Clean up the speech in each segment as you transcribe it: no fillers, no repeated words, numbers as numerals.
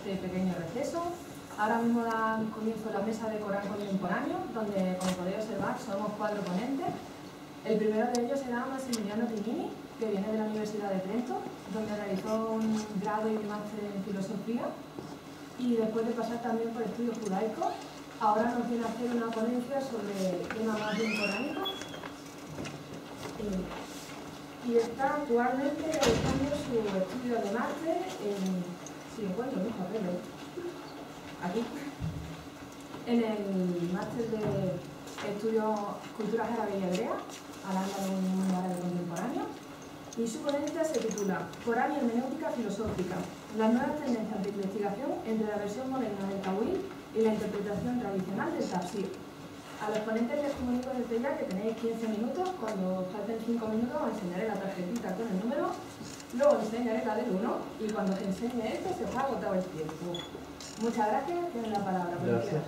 este pequeño receso. Ahora mismo da comienzo la mesa de Corán contemporáneo, donde, como podéis observar, somos 4 ponentes. El primero de ellos será Massimiliano Timini, que viene de la Universidad de Trento, donde realizó un grado y un máster en filosofía, y después de pasar también por estudios judaicos, ahora nos viene a hacer una ponencia sobre el tema más bien coránico. Y está actualmente realizando su estudio de máster en, si encuentro mis papeles, aquí, en el máster de estudios culturas árabe y hebrea, hablando de un mundo árabe contemporáneo, y su ponencia se titula Corán y hermenéutica filosófica, las nuevas tendencias de investigación entre la versión moderna del Tawil y la interpretación tradicional del Tafsir. A los ponentes les comunico desde ya que tenéis 15 minutos, cuando falten 5 minutos os enseñaré la tarjetita con el número, luego os enseñaré la del 1 y cuando os enseñe esto se os ha agotado el tiempo. Muchas gracias, tienen la palabra. Gracias.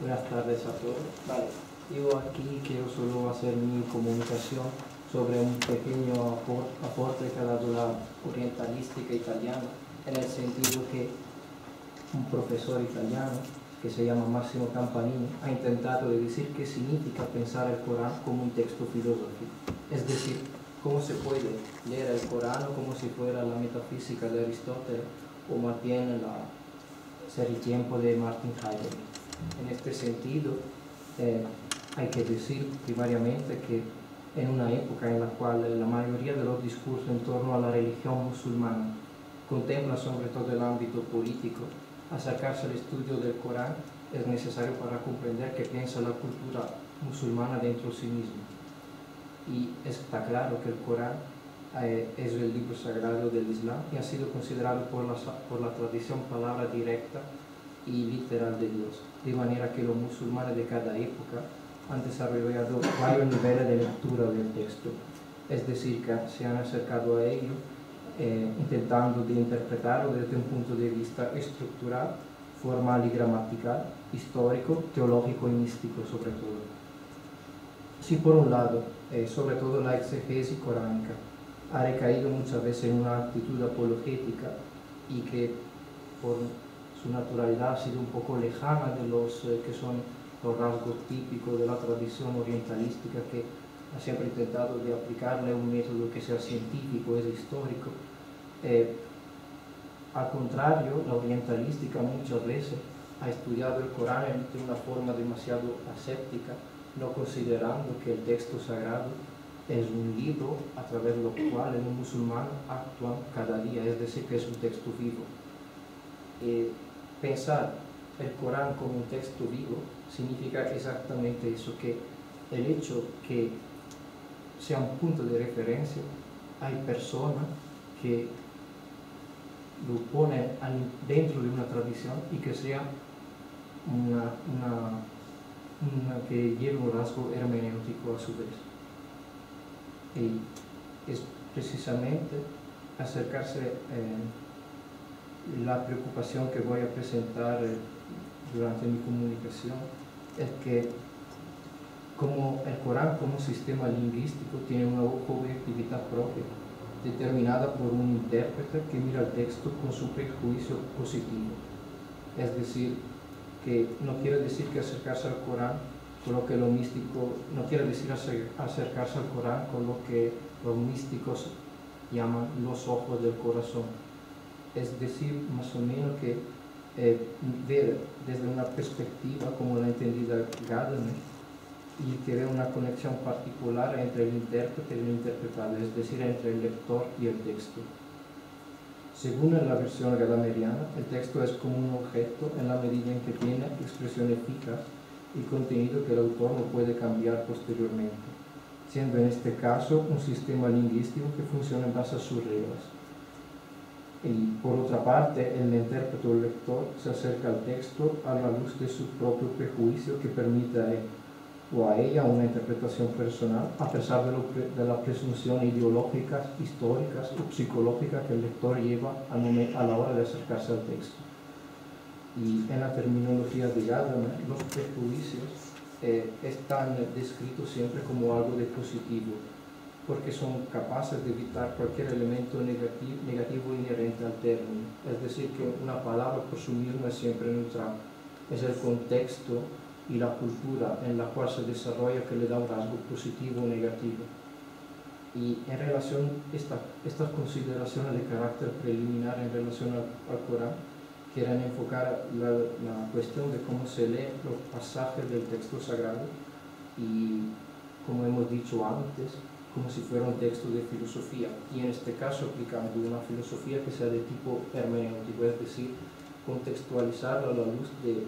Buenas tardes a todos. Vale, yo aquí quiero solo hacer mi comunicación sobre un pequeño aporte que ha dado la orientalística italiana, en el sentido que un profesor italiano que se llama Massimo Campanini ha intentado decir qué significa pensar el Corán como un texto filosófico, es decir, cómo se puede leer el Corán como si fuera la metafísica de Aristóteles o más bien la Ser y Tiempo de Martin Heidegger. En este sentido, hay que decir primariamente que en una época en la cual la mayoría de los discursos en torno a la religión musulmana contempla sobre todo el ámbito político, acercarse al estudio del Corán es necesario para comprender qué piensa la cultura musulmana dentro de sí misma. Y está claro que el Corán es el libro sagrado del Islam y ha sido considerado por la tradición palabra directa y literal de Dios, de manera que los musulmanes de cada época han desarrollado varios niveles de lectura del texto, es decir, que se han acercado a ello intentando de interpretarlo desde un punto de vista estructural, formal y gramatical, histórico, teológico y místico sobre todo. Si por un lado, sobre todo la exegesis coránica, ha recaído muchas veces en una actitud apologética y que por su naturalidad ha sido un poco lejana de los que son los rasgos típicos de la tradición orientalística, que ha siempre intentado de aplicarle un método que sea científico, es histórico. Al contrario, la orientalística muchas veces ha estudiado el Corán de una forma demasiado aséptica, no considerando que el texto sagrado es un libro a través del cual los musulmanes actúan cada día, es decir, que es un texto vivo. Pensar el Corán como un texto vivo significa exactamente eso, que el hecho que sea un punto de referencia, hay personas que lo ponen dentro de una tradición y que sea que lleve un rasgo hermenéutico a su vez. Y es precisamente acercarse la preocupación que voy a presentar durante mi comunicación, es que como el Corán como sistema lingüístico tiene una objetividad propia, determinada por un intérprete que mira el texto con su prejuicio positivo. Es decir, que no quiere decir que acercarse al Corán con lo que lo místico, no quiere decir acercarse al Corán con lo que los místicos llaman los ojos del corazón. Es decir, más o menos que ver desde una perspectiva como la entendida Gadamer, y que ve una conexión particular entre el intérprete y el interpretado, es decir, entre el lector y el texto. Según la versión gadameriana, el texto es como un objeto en la medida en que tiene expresión eficaz y contenido que el autor no puede cambiar posteriormente, siendo en este caso un sistema lingüístico que funciona en base a sus reglas. Y por otra parte, el intérprete o el lector se acerca al texto a la luz de su propio prejuicio que permite a él o a ella una interpretación personal, a pesar de la presunción ideológicas, históricas o psicológicas que el lector lleva a la hora de acercarse al texto. Y en la terminología de Gadamer, los prejuicios están descritos siempre como algo de positivo, porque son capaces de evitar cualquier elemento negativo inherente al término. Es decir, que una palabra por sí misma es siempre neutral. Es el contexto y la cultura en la cual se desarrolla que le da un rasgo positivo o negativo. Y en relación a estas consideraciones de carácter preliminar en relación al Corán, quieren enfocar la cuestión de cómo se lee los pasajes del texto sagrado y, como hemos dicho antes, como si fuera un texto de filosofía, y en este caso aplicando una filosofía que sea de tipo hermenéutico, es decir, contextualizarla a la luz de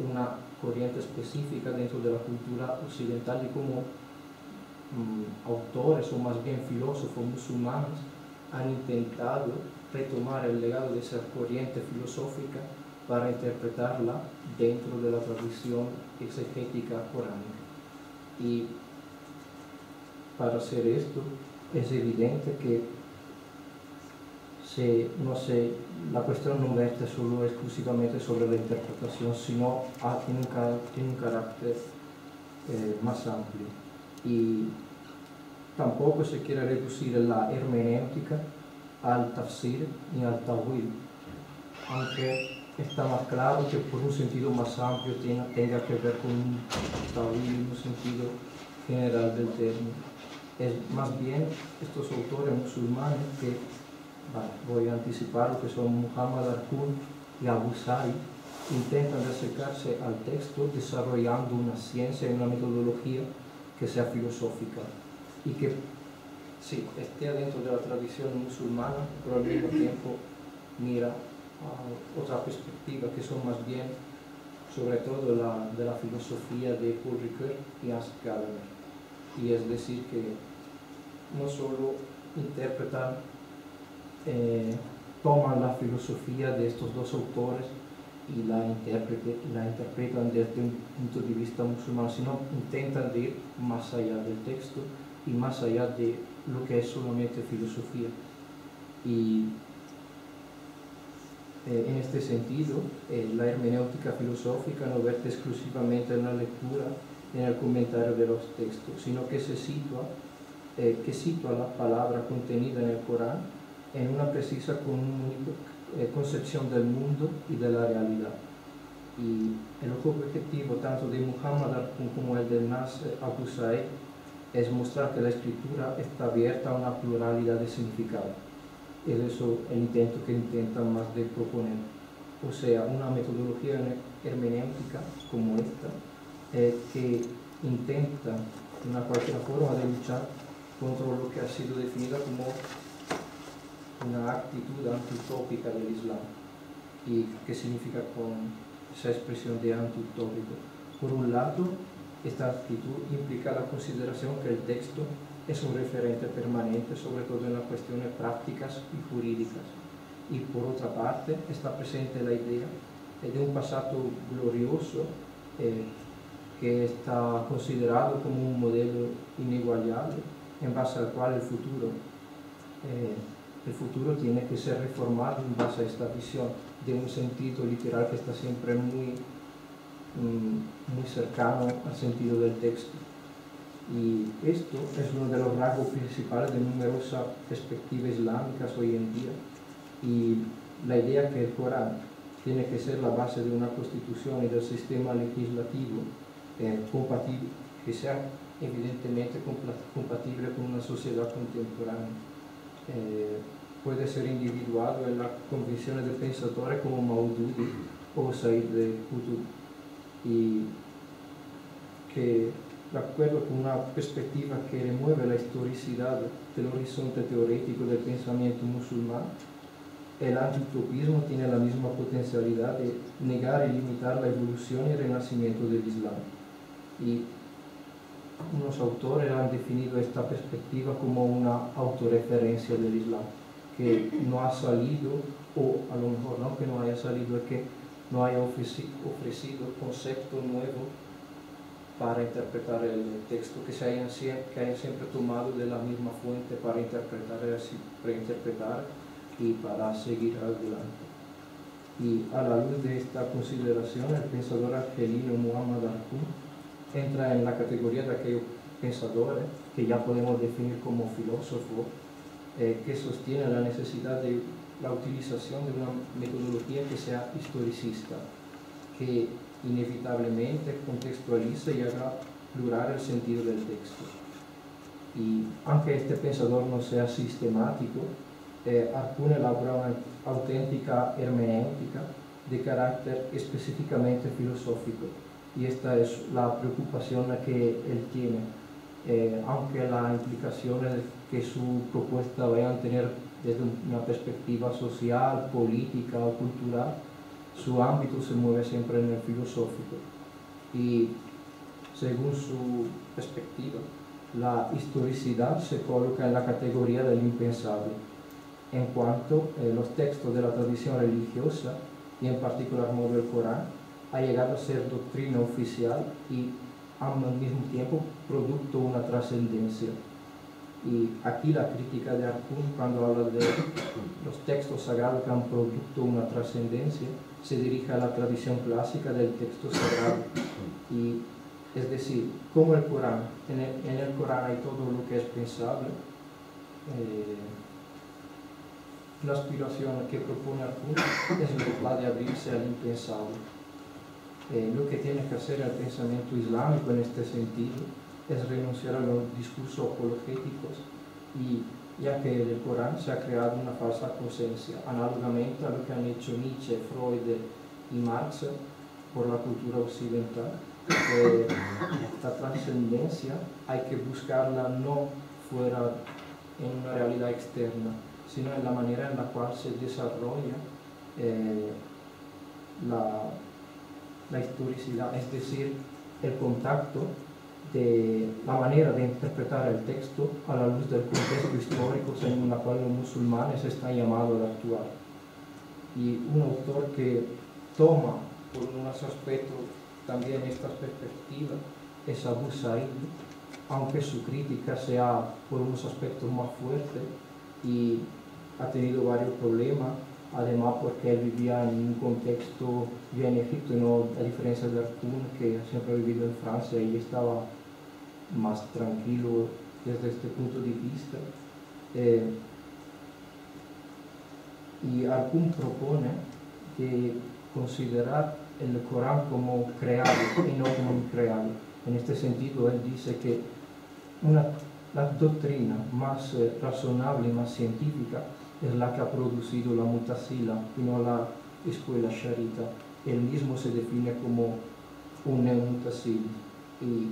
una corriente específica dentro de la cultura occidental y cómo autores o más bien filósofos musulmanes han intentado retomar el legado de esa corriente filosófica para interpretarla dentro de la tradición exegética coránica. Y para hacer esto es evidente que la cuestión no verte solo exclusivamente sobre la interpretación, sino tiene un carácter más amplio. Y tampoco se quiere reducir la hermenéutica al tafsir ni al ta'wil, aunque está más claro que por un sentido más amplio tenga que ver con un ta'wil, un sentido general del término. Es más bien estos autores musulmanes que, voy a anticipar, que son Muhammad al-Kun y Abu Sa'id, intentan acercarse al texto desarrollando una ciencia y una metodología que sea filosófica y que sí, esté dentro de la tradición musulmana, pero al mismo tiempo mira a otra perspectiva que son más bien sobre todo de la filosofía de Paul Ricoeur y Hans Gadamer. Y es decir que no solo interpretan, toman la filosofía de estos dos autores y la interpretan desde un punto de vista musulmán, sino intentan ir más allá del texto y más allá de lo que es solamente filosofía. Y en este sentido, la hermenéutica filosófica no vierte exclusivamente en la lectura y en el comentario de los textos, sino que sitúa la palabra contenida en el Corán en una precisa concepción del mundo y de la realidad. Y el objetivo tanto de Muhammad al-Kun como el de Nasr Abu Sa'id es mostrar que la escritura está abierta a una pluralidad de significados. Es eso el intento que intentan más de proponer. O sea, una metodología hermenéutica como esta, que intenta de una cualquier forma de luchar contra lo que ha sido definida como una actitud antiutópica del Islam. ¿Y qué significa con esa expresión de antiutópico? Por un lado, esta actitud implica la consideración que el texto es un referente permanente, sobre todo en las cuestiones prácticas y jurídicas. Y por otra parte, está presente la idea de un pasado glorioso que está considerado como un modelo inigualable, en base al cual el futuro tiene que ser reformado en base a esta visión de un sentido literal que está siempre muy cercano al sentido del texto. Y esto es uno de los rasgos principales de numerosas perspectivas islámicas hoy en día. Y la idea que el Corán tiene que ser la base de una constitución y del sistema legislativo compatible, que sea evidentemente compatible con una sociedad contemporánea. Puede ser individuado en las convicciones de pensadores como Maududi o Said de Qutb, y que, de acuerdo con una perspectiva que remueve la historicidad del horizonte teórico del pensamiento musulmán, el antiutopismo tiene la misma potencialidad de negar y limitar la evolución y el renacimiento del Islam. Y unos autores han definido esta perspectiva como una autorreferencia del Islam, que no ha salido, o a lo mejor no que no haya salido, es que no haya ofrecido concepto nuevo para interpretar el texto, que haya siempre tomado de la misma fuente para reinterpretar y para seguir adelante. Y a la luz de esta consideración, el pensador argelino Muhammad al-Kun entra en la categoría de aquellos pensadores que ya podemos definir como filósofo, que sostiene la necesidad de la utilización de una metodología que sea historicista, que inevitablemente contextualice y haga plural el sentido del texto. Y aunque este pensador no sea sistemático, Arcún elabora una auténtica hermenéutica de carácter específicamente filosófico, y esta es la preocupación que él tiene. Aunque las implicaciones que su propuesta vayan a tener desde una perspectiva social, política o cultural, su ámbito se mueve siempre en el filosófico. Y según su perspectiva, la historicidad se coloca en la categoría del impensable, en cuanto los textos de la tradición religiosa, y en particular modo el Corán, ha llegado a ser doctrina oficial y al mismo tiempo producto de una trascendencia. Y aquí la crítica de Arcún, cuando habla de los textos sagrados que han producto una trascendencia, se dirige a la tradición clásica del texto sagrado. Y es decir, como el Corán, en el Corán hay todo lo que es pensable, la aspiración que propone Arcún es la de abrirse al impensable. Lo que tiene que hacer el pensamiento islámico en este sentido es renunciar a los discursos apologéticos, y ya que en el Corán se ha creado una falsa conciencia, análogamente a lo que han hecho Nietzsche, Freud y Marx por la cultura occidental. La trascendencia hay que buscarla no fuera en una realidad externa, sino en la manera en la cual se desarrolla la historicidad, es decir, el contacto de la manera de interpretar el texto a la luz del contexto histórico en el cual los musulmanes están llamados a actuar. Y un autor que toma por unos aspectos también estas perspectivas es Abu Said, aunque su crítica sea por unos aspectos más fuertes y ha tenido varios problemas, además porque él vivía en un contexto, vivía en Egipto, y no a diferencia de Arcún, que siempre ha vivido en Francia y estaba más tranquilo desde este punto de vista. Y Arcún propone que considerar el Corán como creado y no como increado. En este sentido, él dice que la doctrina más razonable y más científica es la que ha producido la Mutasila y no la escuela Sharita. Él mismo se define como un neomutasil, y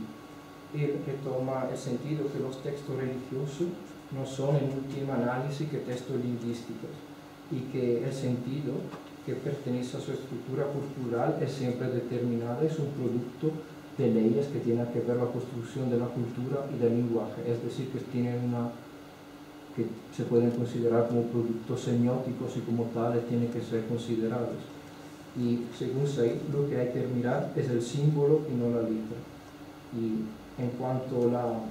él retoma el sentido que los textos religiosos no son en última análisis que textos lingüísticos, y que el sentido que pertenece a su estructura cultural es siempre determinada, es un producto de leyes que tienen que ver la construcción de la cultura y del lenguaje, es decir, que que se pueden considerar como productos semióticos y como tales tienen que ser considerados. Y según Said, lo que hay que mirar es el símbolo y no la letra. Y en cuanto a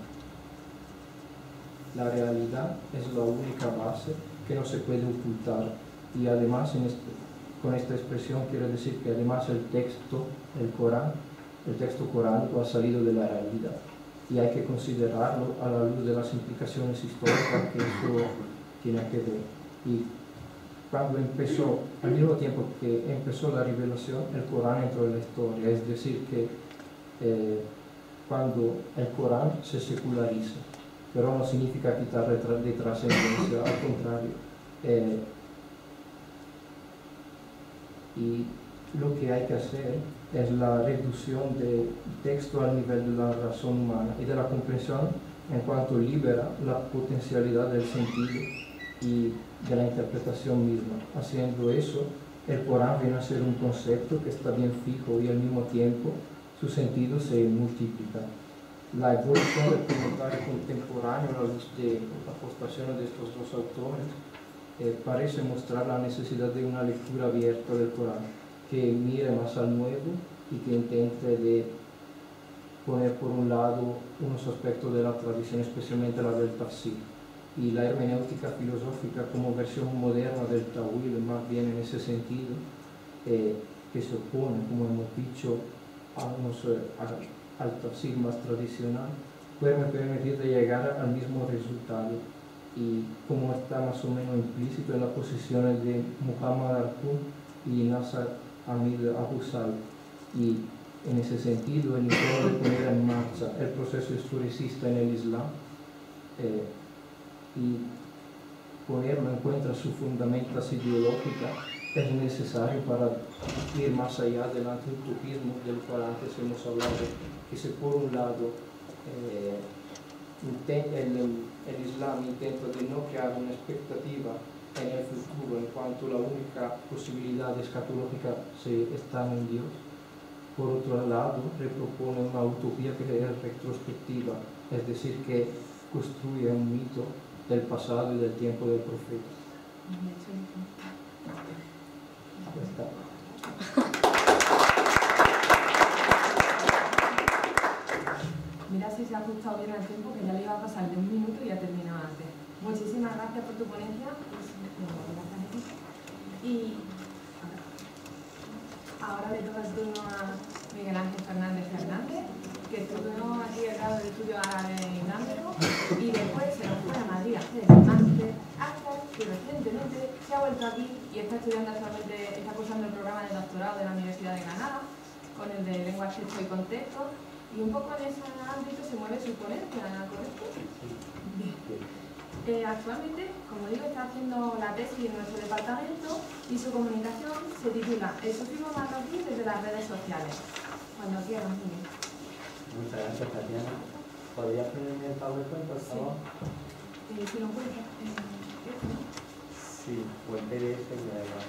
la realidad es la única base que no se puede ocultar, y además con esta expresión quiero decir que además el texto coránico ha salido de la realidad, y hay que considerarlo a la luz de las implicaciones históricas que eso tiene que ver. Y cuando empezó, al mismo tiempo que empezó la revelación, el Corán entró en la historia, es decir, que cuando el Corán se seculariza, pero no significa quitar de trascendencia, al contrario. Y lo que hay que hacer es la reducción del texto al nivel de la razón humana y de la comprensión, en cuanto libera la potencialidad del sentido y de la interpretación misma. Haciendo eso, el Corán viene a ser un concepto que está bien fijo y al mismo tiempo su sentido se multiplica. La evolución del comentario contemporáneo a la luz de las aportaciones de estos dos autores parece mostrar la necesidad de una lectura abierta del Corán, que mire más al nuevo y que intente de poner por un lado unos aspectos de la tradición, especialmente la del tafsir, y la hermenéutica filosófica como versión moderna del Tawil, más bien en ese sentido, que se opone, como hemos dicho, al tafsir más tradicional, puede me permitir de llegar al mismo resultado. Y como está más o menos implícito en las posiciones de Muhammad al-Qum y Nasser Hamid Abu-Said, y en ese sentido el intento de poner en marcha el proceso historicista en el Islam y ponerlo en cuenta sus fundamentos ideológicas es necesario para ir más allá del antiutopismo del cual antes hemos hablado, que si por un lado el Islam intenta de no crear una expectativa en el futuro en cuanto la única posibilidad escatológica está en Dios, por otro lado repropone una utopía que es retrospectiva, es decir, que construye un mito del pasado y del tiempo del profeta. Ya está. Mira si se ha ajustado bien el tiempo, que ya le iba a pasar de 1 minuto y ya terminado antes. Muchísimas gracias por tu ponencia. Y ahora le toca el turno a Miguel Ángel Fernández Fernández, que estudió aquí el grado de estudio árabe islámico y después se nos fue a Madrid a hacer el máster, hasta que recientemente se ha vuelto aquí y está estudiando actualmente, está cursando el programa de doctorado de la Universidad de Granada con el de lenguaje, texto y contexto, y un poco en ese ámbito se mueve su ponencia, ¿correcto? Bien. Actualmente, como digo, está haciendo la tesis en nuestro departamento y su comunicación se titula El sufismo marroquí desde las redes sociales. Cuando quieran, muy bien. Muchas gracias, Tatiana. ¿Podría ponerme el PowerPoint, por favor? Sí. Si lo encuentras, sí, o en PDF me da igual.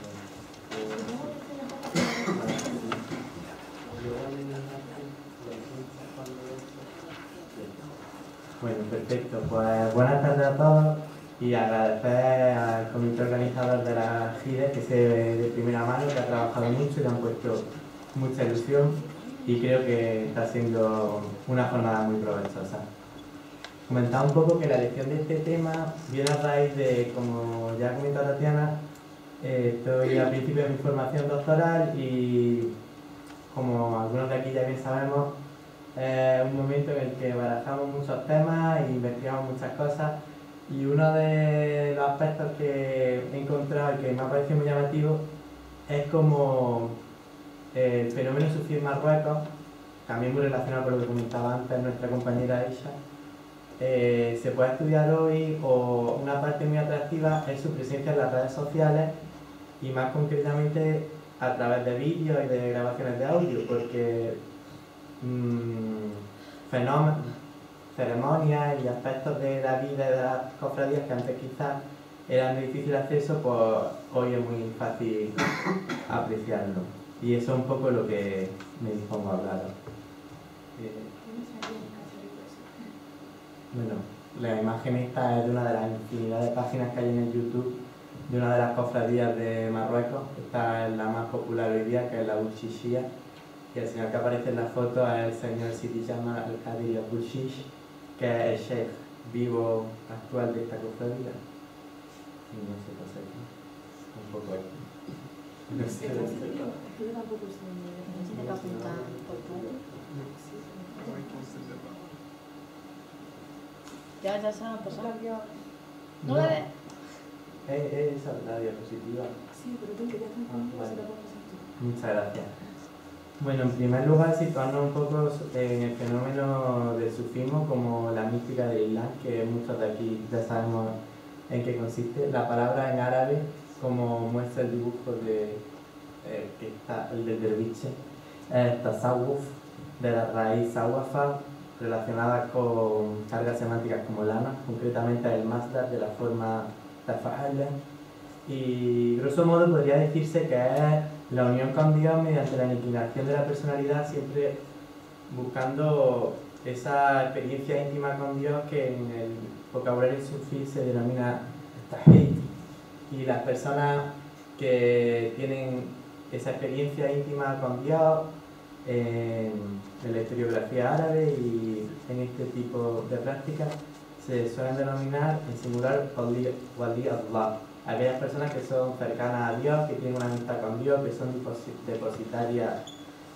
Bueno, perfecto. Pues buenas tardes a todos y agradecer al comité organizador de la GIDE, que sé de primera mano que ha trabajado mucho y le han puesto mucha ilusión y creo que está siendo una jornada muy provechosa. Comentaba un poco que la elección de este tema viene a raíz de, como ya ha comentado Tatiana, estoy al principio de mi formación doctoral y, como algunos de aquí ya bien sabemos, es un momento en el que barajamos muchos temas e investigamos muchas cosas, y uno de los aspectos que he encontrado y que me ha parecido muy llamativo es como el fenómeno sufí en Marruecos, también muy relacionado con lo que comentaba antes nuestra compañera Isha, se puede estudiar hoy, o una parte muy atractiva es su presencia en las redes sociales y más concretamente a través de vídeos y de grabaciones de audio, porque fenómenos, ceremonias y aspectos de la vida de las cofradías que antes quizás eran de difícil acceso, pues hoy es muy fácil apreciarlo. Y eso es un poco lo que me dispongo a hablar. Bueno, la imagen esta es de una de las infinidad de páginas que hay en el YouTube de una de las cofradías de Marruecos. Esta es la más popular hoy día, que es la Bouchichia, y el señor que aparece en la foto es el señor Sidi Jamal Al-Qadir Bouchiche, que es el sheikh vivo actual de esta cofradía. Y no sé qué hacer aquí. Un poco aquí. No sé qué hacer. Yo tampoco sé, tiene que apuntar por todo. Ya se han pasado. ¿No la ves? Esa es la diapositiva. Sí, pero tú que ya estás conmigo, vale. se la puedes hacer tú. Muchas gracias. Bueno, en primer lugar, situarnos un poco en el fenómeno del sufismo como la mística del Islam, que muchos de aquí ya sabemos en qué consiste. La palabra en árabe, como muestra el dibujo de, que está el del derviche, es tasawwuf, de la raíz sawafa, relacionada con cargas semánticas como lana, concretamente el masdar de la forma tafa'ala, y grosso modo podría decirse que es la unión con Dios mediante la aniquilación de la personalidad, siempre buscando esa experiencia íntima con Dios que en el vocabulario sufí se denomina tahid. Y las personas que tienen esa experiencia íntima con Dios en la historiografía árabe y en este tipo de prácticas se suelen denominar en singular wali Allah, aquellas personas que son cercanas a Dios, que tienen una amistad con Dios, que son depositarias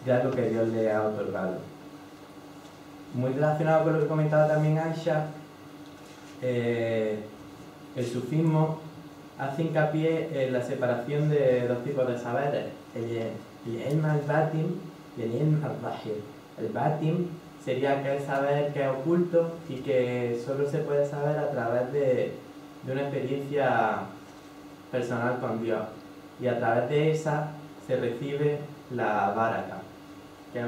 de algo que Dios les ha otorgado. muy relacionado con lo que comentaba también Aisha, el sufismo hace hincapié en la separación de dos tipos de saberes, el ilm al-batin y el ilm al-zahir. El batin sería aquel saber que es oculto y que solo se puede saber a través de una experiencia personal con Dios, y a través de esa se recibe la baraka, que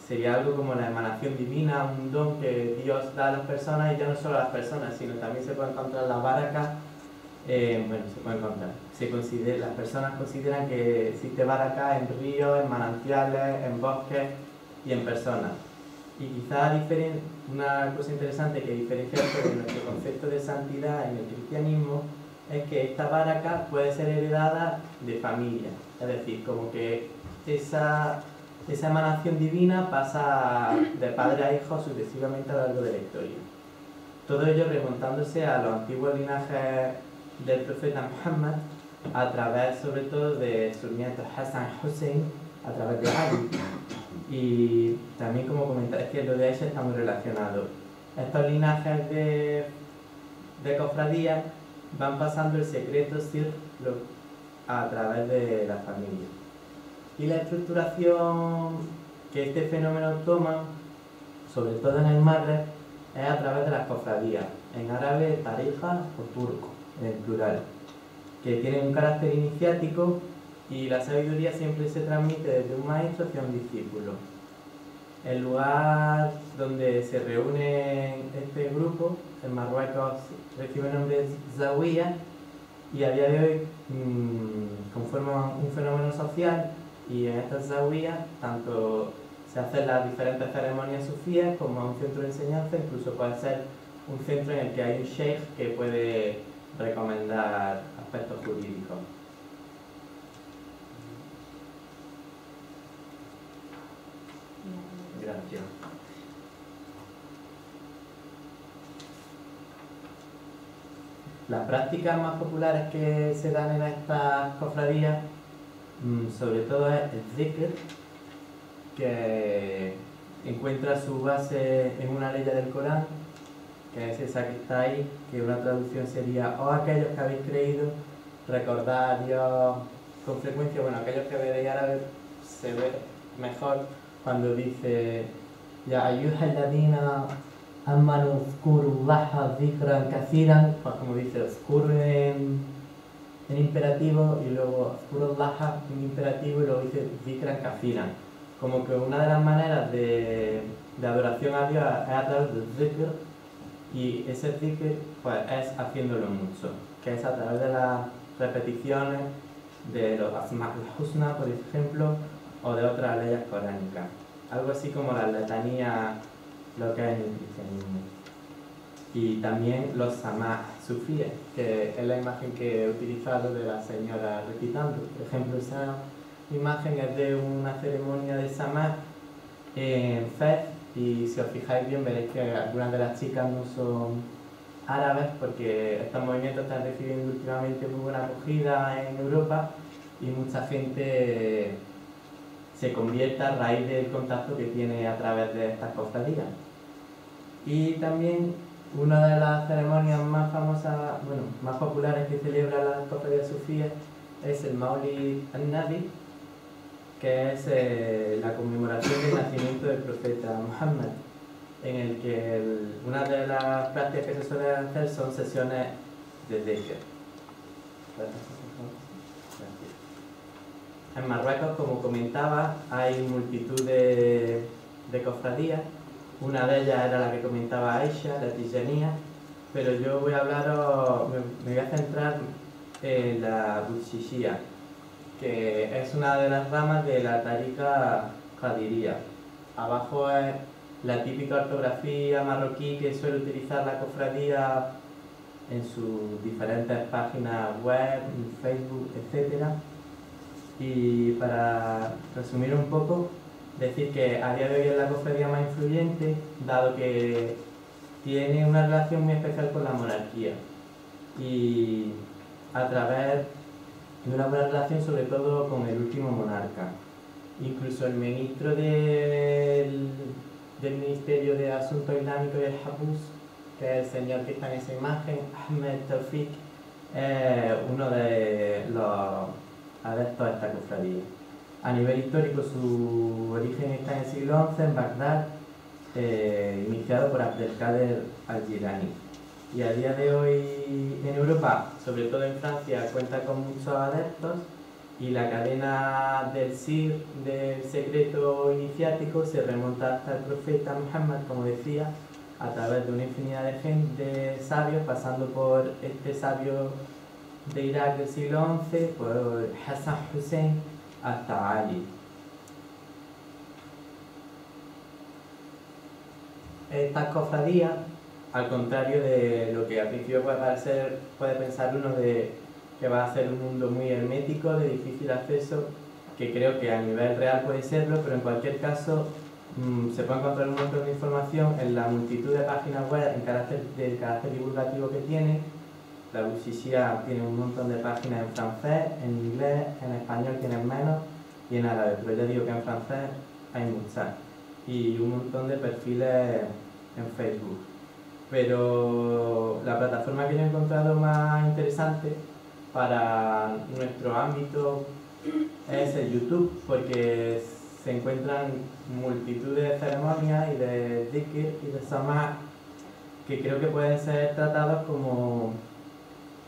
sería algo como la emanación divina, un don que Dios da a las personas, y ya no solo a las personas, sino también se puede encontrar la baraka. Bueno, se puede encontrar. Las personas consideran que existe baraka en ríos, en manantiales, en bosques y en personas. Y quizá una cosa interesante que diferencia de nuestro concepto de santidad en el cristianismo es que esta baraka puede ser heredada de familia, es decir, como que esa emanación divina pasa de padre a hijo sucesivamente a lo largo de la historia. Todo ello remontándose a los antiguos linajes del profeta Muhammad, a través sobre todo de sus nietos Hassan y Hussein, a través de Ali. Y también, como comentáis, es que lo de Aisha está muy relacionado. Estos linajes de cofradías van pasando el secreto sir a través de la familia. Y la estructuración que este fenómeno toma, sobre todo en el Magreb, es a través de las cofradías, en árabe tarija o turco, en plural, que tienen un carácter iniciático, y la sabiduría siempre se transmite desde un maestro hacia un discípulo. El lugar donde se reúne este grupo, en Marruecos, recibe el nombre de Zawiya, y a día de hoy conforma un fenómeno social, y en estas Zawiyas tanto se hacen las diferentes ceremonias sufíes como un centro de enseñanza, incluso puede ser un centro en el que hay un sheikh que puede recomendar aspectos jurídicos. Gracias. Las prácticas más populares que se dan en estas cofradías, sobre todo es el zikr, que encuentra su base en una ley del Corán, que es esa que está ahí, que una traducción sería: oh aquellos que habéis creído, recordad a Dios con frecuencia. Bueno, aquellos que veréis árabe se ve mejor cuando dice ya ayyuhal ladina amanu zkurullaha zikran kathiran, pues como dice zkur en imperativo, y luego zkurullaha en imperativo, y luego dice zikran kathiran, como que una de las maneras de adoración a Dios es a través del zikr, y ese zikr pues es haciéndolo mucho, que es a través de las repeticiones de los Asma al-Husna, por ejemplo, o de otras leyes coránicas, algo así como la letanía, lo que es en el cristianismo. Y también los samah sufíes, que es la imagen que he utilizado de la señora recitando. Por ejemplo, esa imagen es de una ceremonia de samah en Fez, y si os fijáis bien veréis que algunas de las chicas no son árabes, porque estos movimientos están recibiendo últimamente muy buena acogida en Europa, y mucha gente se convierte a raíz del contacto que tiene a través de estas cofradías. Y también una de las ceremonias más famosas, bueno, más populares que celebra las cofradías sufíes es el Maulid al-Nabi, que es la conmemoración del nacimiento del profeta Muhammad, en el que una de las prácticas que se suelen hacer son sesiones de dhikr. En Marruecos, como comentaba, hay multitud de cofradías. Una de ellas era la que comentaba Aisha, la Tijanía, pero yo voy a hablaros, me voy a centrar en la Bushishia, que es una de las ramas de la Tariqa Qadiría. Abajo es la típica ortografía marroquí que suele utilizar la cofradía en sus diferentes páginas web, Facebook, etc. Y para resumir un poco, decir que a día de hoy es la cofradía más influyente, dado que tiene una relación muy especial con la monarquía, y a través de una buena relación sobre todo con el último monarca. Incluso el ministro del del Ministerio de Asuntos Islámicos y el Habus, que es el señor que está en esa imagen, Ahmed Tawfiq, uno de los adeptos a esta cofradía. A nivel histórico, su origen está en el siglo XI, en Bagdad, iniciado por Abdelkader al-Jilani. Y a día de hoy en Europa, sobre todo en Francia, cuenta con muchos adeptos, y la cadena del Sir, del secreto iniciático, se remonta hasta el profeta Muhammad, como decía, a través de una infinidad de sabios, pasando por este sabio de Irak del siglo XI, por Hassan Hussein, hasta Ali. Estas cofradías, al contrario de lo que al principio puede pensar uno de que va a ser un mundo muy hermético, de difícil acceso, que creo que a nivel real puede serlo, pero en cualquier caso se puede encontrar un montón de información en la multitud de páginas web del carácter divulgativo que tiene. La Bouchichia tiene un montón de páginas en francés, en inglés, en español tienen menos y en árabe, pero ya digo que en francés hay muchas, y un montón de perfiles en Facebook. Pero la plataforma que yo he encontrado más interesante para nuestro ámbito es el YouTube, porque se encuentran multitud de ceremonias y de dhikr y de samá que creo que pueden ser tratados como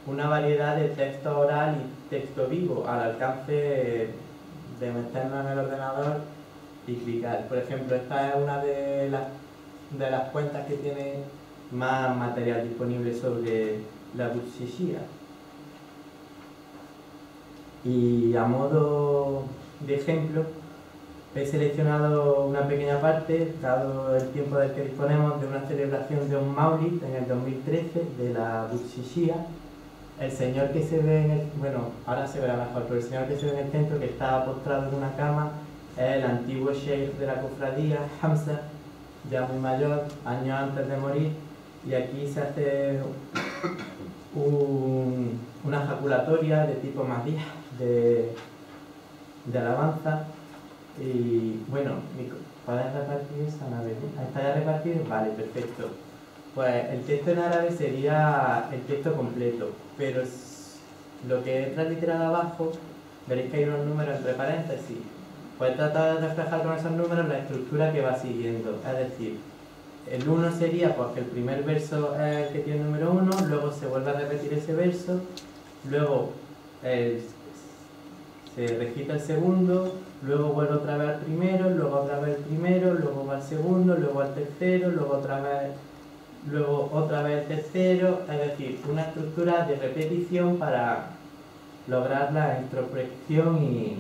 una variedad de texto oral y texto vivo al alcance de meternos en el ordenador y clicar. Por ejemplo, esta es una de las cuentas que tiene más material disponible sobre la Bouchichia. Y a modo de ejemplo, he seleccionado una pequeña parte, dado el tiempo del que disponemos, de una celebración de un Maulid en el 2013 de la Bouchichia. El señor que se ve en el, bueno, ahora se verá mejor, pero el señor que se ve en el centro, que está postrado en una cama, es el antiguo sheikh de la cofradía, Hamza, ya muy mayor, años antes de morir, y aquí se hace una ejaculatoria de tipo Madhih, de alabanza. Y bueno, ¿puedes repartir esa nave? ¿Está ya repartido? Vale, perfecto. Pues el texto en árabe sería el texto completo, pero lo que he transliterado abajo, veréis que hay unos números entre paréntesis. Pues trata de reflejar con esos números la estructura que va siguiendo. Es decir, el 1 sería porque el primer verso es el que tiene el número 1, luego se vuelve a repetir ese verso, luego se recita el segundo, luego vuelve otra vez al primero, luego otra vez el primero, luego va al segundo, luego al tercero, luego otra vez el tercero, es decir, una estructura de repetición para lograr la introspección y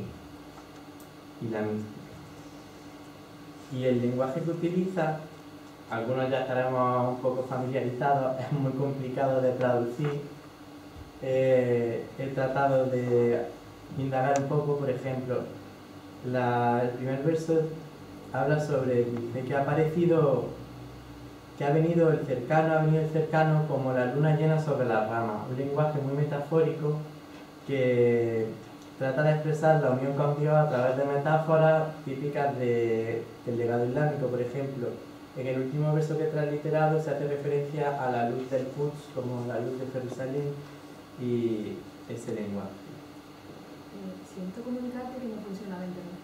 la mística. Y el lenguaje que utiliza, algunos ya estaremos un poco familiarizados, es muy complicado de traducir. He tratado de indagar un poco, por ejemplo, el primer verso habla sobre que ha venido el cercano como la luna llena sobre las ramas, un lenguaje muy metafórico que trata de expresar la unión con Dios a través de metáforas típicas del legado islámico. Por ejemplo, en el último verso que he transliterado se hace referencia a la luz del Quds como la luz de Jerusalén y ese lenguaje. Siento comunicarte que no funciona el internet.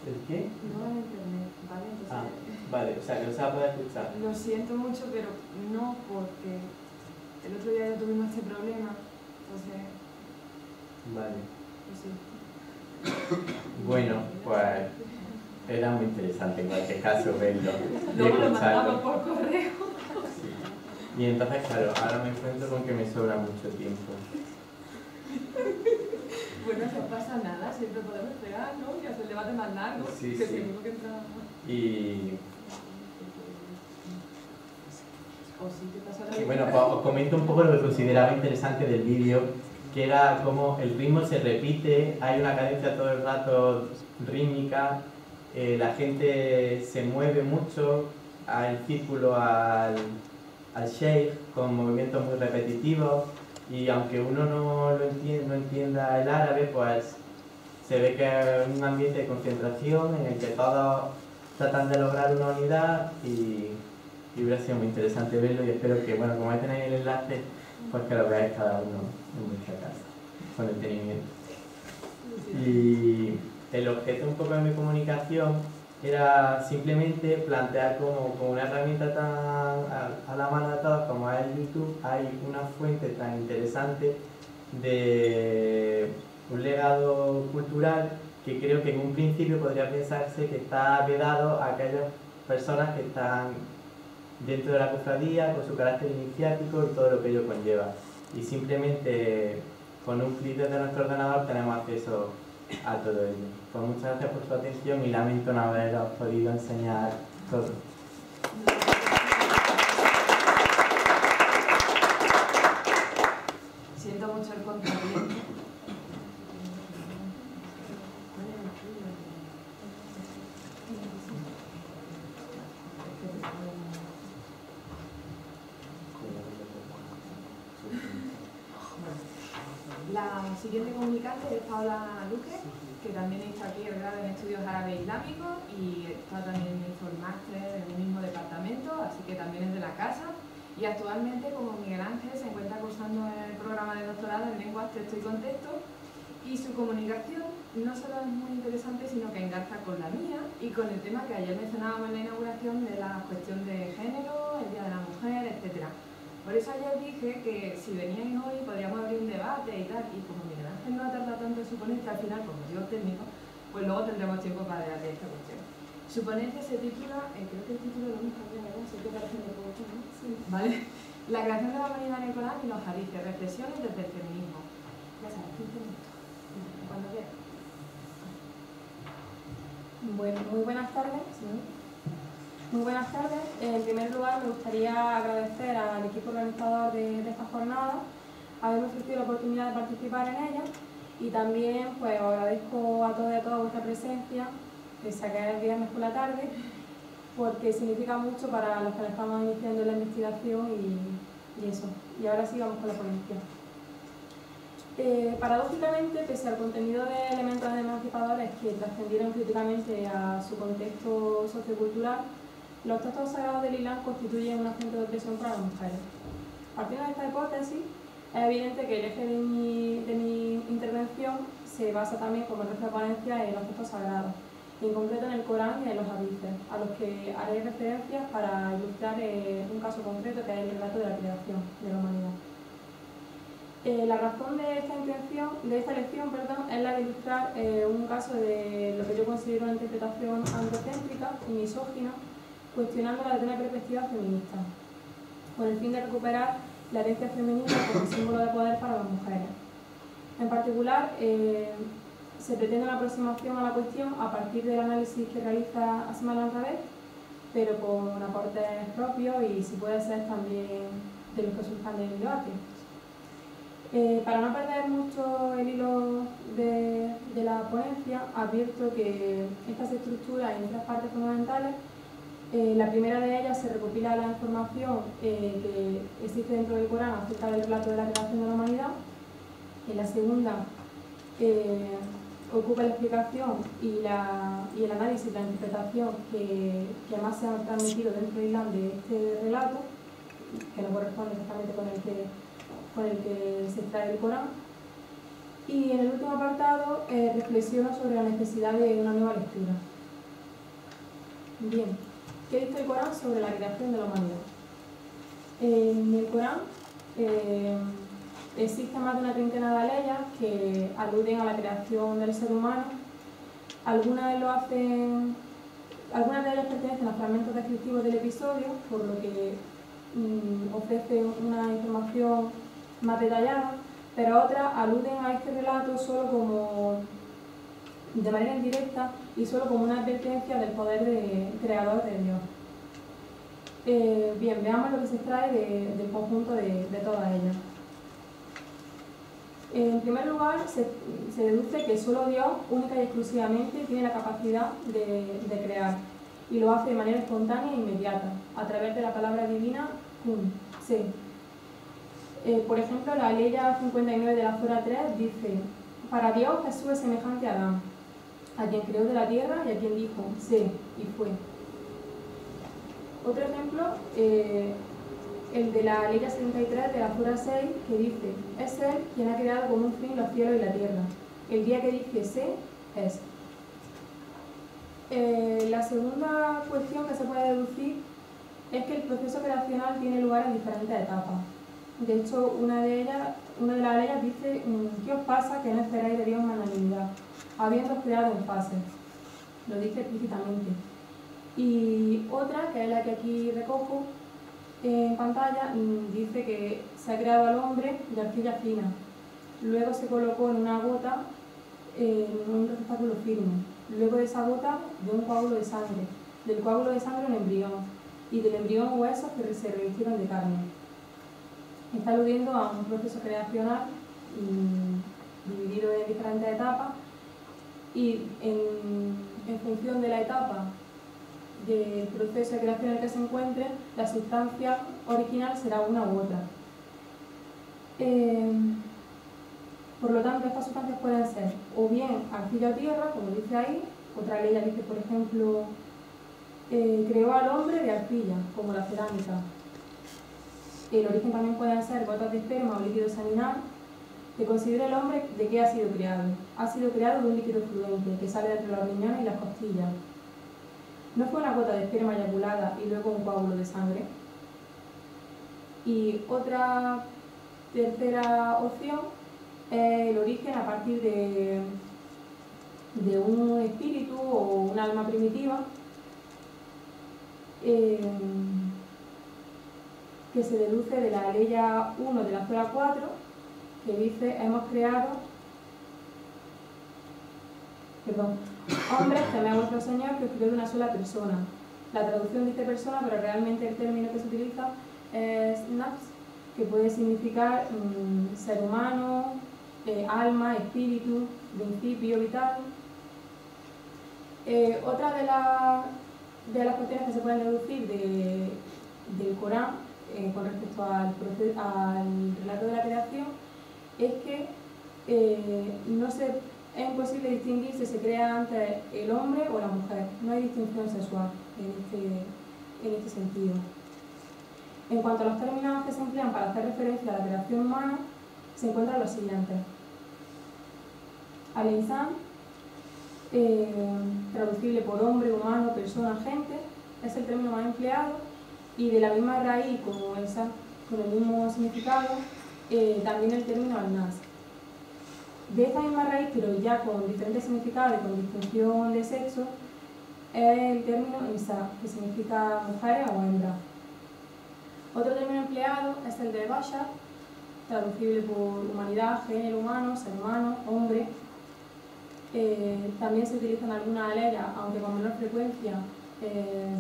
¿El qué? No va el internet, ¿vale? Entonces, Vale, o sea, que no se va a poder escuchar. lo siento mucho, pero no, porque el otro día ya tuvimos este problema, entonces, Vale. pues sí. Bueno, pues era muy interesante en cualquier caso verlo y Luego lo escucharlo. mandamos por correo. Sí. Y entonces, claro, ahora me encuentro con que me sobra mucho tiempo. Bueno, no pasa nada, siempre podemos esperar, ¿no? Y hacer el debate más largo, Sí, que sí. seguro que entra... Y O sí, te pasa la Y bueno, pues os comento un poco lo que consideraba interesante del vídeo, que era como el ritmo se repite, hay una cadencia todo el rato rítmica, la gente se mueve mucho al círculo, al sheikh, con movimientos muy repetitivos, y aunque uno no entienda el árabe, pues se ve que es un ambiente de concentración en el que todos tratan de lograr una unidad y hubiera sido muy interesante verlo y espero que, bueno, como ahí tenéis el enlace, pues que lo veáis cada uno en vuestra casa, con detenimiento. Y el objeto un poco de mi comunicación era simplemente plantear como una herramienta tan a la mano de todos como es el YouTube, hay una fuente tan interesante de un legado cultural que creo que en un principio podría pensarse que está vedado a aquellas personas que están dentro de la cofradía, con su carácter iniciático y todo lo que ello conlleva. Y simplemente con un clic desde nuestro ordenador tenemos acceso a todo ello. Pues muchas gracias por su atención y lamento no haberos podido enseñar todo. Siento mucho el contratiempo. La siguiente comunicante es Paula Luque, que también está aquí el grado en estudios árabes islámicos y está también hizo el máster en el mismo departamento, así que también es de la casa. Y actualmente, como Miguel Ángel, se encuentra cursando el programa de doctorado en lenguas, texto y contexto, y su comunicación no solo es muy interesante, sino que engarza con la mía y con el tema que ayer mencionábamos en la inauguración de la cuestión de género, el Día de la Mujer, etcétera. Por eso ayer dije que si veníais hoy podríamos abrir un debate y tal, y como Miguel Ángel no ha tardado tanto en su ponencia, al final, como digo técnico, pues luego tendremos tiempo para debatir esta cuestión. Su ponencia se titula, creo que el título lo hemos cambiado, ¿verdad? Sé que parece de poco, ¿no? Sí. ¿Vale? La creación de la humanidad en el Corán y los hadices, reflexiones desde el feminismo. Ya sabes, 15 minutos. Cuando quieras. Bueno, muy buenas tardes. Muy buenas tardes. En primer lugar, me gustaría agradecer al equipo organizador de esta jornada haberme ofrecido la oportunidad de participar en ella y también pues os agradezco a todos y a todas vuestra presencia, pese a que es viernes por la tarde, porque significa mucho para los que estamos iniciando la investigación y eso. Y ahora sí vamos con la ponencia. Paradójicamente, pese al contenido de elementos emancipadores que trascendieron críticamente a su contexto sociocultural, los textos sagrados del Islam constituyen un agente de opresión para las mujeres. Partiendo de esta hipótesis, es evidente que el eje de mi intervención se basa también, como el resto de ponencias, en los textos sagrados, en concreto en el Corán y en los hadices, a los que haré referencias para ilustrar un caso concreto que es el relato de la creación de la humanidad. La razón de esta elección, es la de ilustrar un caso de lo que yo considero una interpretación androcéntrica y misógina, cuestionándola desde una perspectiva feminista, con el fin de recuperar la herencia femenina como símbolo de poder para las mujeres. En particular, se pretende una aproximación a la cuestión a partir del análisis que realiza Asma al-Revés, pero con aportes propios y, si puede ser, también de los que surjan del debate. Para no perder mucho el hilo de la ponencia, advierto que esta se estructura en tres partes fundamentales. La primera de ellas se recopila la información que existe dentro del Corán acerca del relato de la creación de la humanidad. En la segunda ocupa la explicación y el análisis, la interpretación que además se han transmitido dentro del Islam de este relato, que no corresponde exactamente con el que se extrae del Corán. Y en el último apartado reflexiono sobre la necesidad de una nueva lectura. Bien, ¿qué dice el Corán sobre la creación de la humanidad? En el Corán existe más de una treintena de aleyas que aluden a la creación del ser humano. Algunas de ellas pertenecen a fragmentos descriptivos del episodio, por lo que ofrecen una información más detallada, pero otras aluden a este relato solo como de manera indirecta y solo como una advertencia del poder creador de Dios. Bien, veamos lo que se extrae del conjunto de todas ellas. En primer lugar, se deduce que solo Dios, única y exclusivamente, tiene la capacidad de crear, y lo hace de manera espontánea e inmediata, a través de la palabra divina kun, sé. Por ejemplo, la aleya 59 de la Sura 3 dice: para Dios Jesús es semejante a Adán. a quien creó de la tierra y a quien dijo, sé, y fue. Otro ejemplo, el de la ley 73 de la Sura 6, que dice, es Él quien ha creado con un fin los cielos y la tierra. El día que dije sé, es. La segunda cuestión que se puede deducir es que el proceso creacional tiene lugar en diferentes etapas. De hecho, una de las leyes dice, ¿qué os pasa que no esperáis de Dios magnanimidad, habiendo creado en fases? Lo dice explícitamente. Y otra, que es la que aquí recojo en pantalla, dice que se ha creado al hombre de arcilla fina. Luego se colocó en una gota, en un receptáculo firme. Luego de esa gota, de un coágulo de sangre. Del coágulo de sangre, un embrión. Y del embrión, huesos que se revistieron de carne. Está aludiendo a un proceso creacional dividido en diferentes etapas, y en función de la etapa del proceso de creación en el que se encuentre, la sustancia original será una u otra. Por lo tanto, estas sustancias pueden ser o bien arcilla o tierra, como dice ahí. Otra ley dice, por ejemplo, creó al hombre de arcilla, como la cerámica. El origen también pueden ser gotas de esperma o líquido seminal. Que considera el hombre de qué ha sido creado. Ha sido creado de un líquido fluente que sale entre los riñones y las costillas. No fue una gota de esperma eyaculada y luego un coágulo de sangre. Y otra tercera opción es el origen a partir de un espíritu o un alma primitiva que se deduce de la ley 1 de la Sura 4, que dice, hemos creado, hombres temed a vuestro Señor, que os creó de una sola persona. La traducción dice persona, pero realmente el término que se utiliza es nafs, que puede significar ser humano, alma, espíritu, principio vital. Otra de las cuestiones que se pueden deducir del Corán con respecto al relato de la creación es que es imposible distinguir si se crea antes el hombre o la mujer. No hay distinción sexual en este sentido. En cuanto a los términos que se emplean para hacer referencia a la creación humana, se encuentran los siguientes. Al-Insan, traducible por hombre, humano, persona, gente, es el término más empleado, y de la misma raíz como esa, con el mismo significado, también el término al-nas. De esta misma raíz, pero ya con diferentes significados y con distinción de sexo, es el término Nisa, que significa mujer o hembra. Otro término empleado es el de Bashar, traducible por humanidad, género humano, ser humano, hombre. También se utiliza en algunas leyes, aunque con menor frecuencia,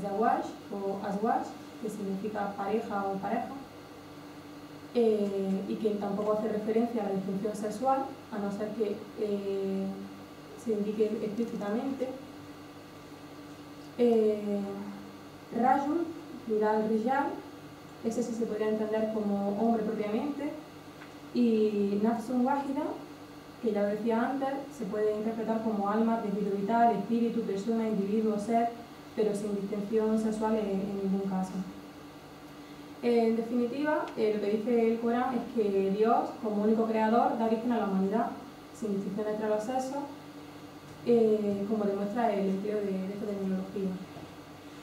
Zawaj o Azwaj, que significa pareja o pareja, y que tampoco hace referencia a la distinción sexual, a no ser que se indique explícitamente. Rajul, plural rijal, ese sí se podría entender como hombre propiamente, y Nafsun Wahida, que ya lo decía antes, se puede interpretar como alma, tejido vital, espíritu, persona, individuo, ser, pero sin distinción sexual en ningún caso. En definitiva, lo que dice el Corán es que Dios, como único creador, da origen a la humanidad, sin distinción entre los sexos, como demuestra el empleo de esta terminología.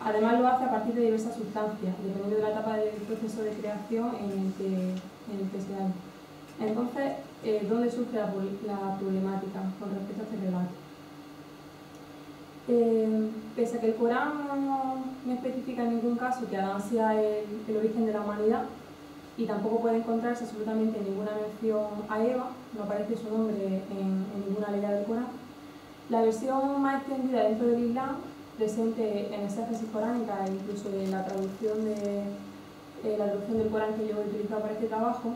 Además lo hace a partir de diversas sustancias, dependiendo de la etapa del proceso de creación en el que se halla. Entonces, ¿dónde surge la problemática con respecto a este relato? Pese a que el Corán no especifica en ningún caso que Adán sea el origen de la humanidad, y tampoco puede encontrarse absolutamente ninguna mención a Eva, no aparece su nombre en ninguna ley del Corán, la versión más extendida dentro del Islam, presente en exégesis coránica e incluso en la traducción del Corán que yo he utilizado para este trabajo,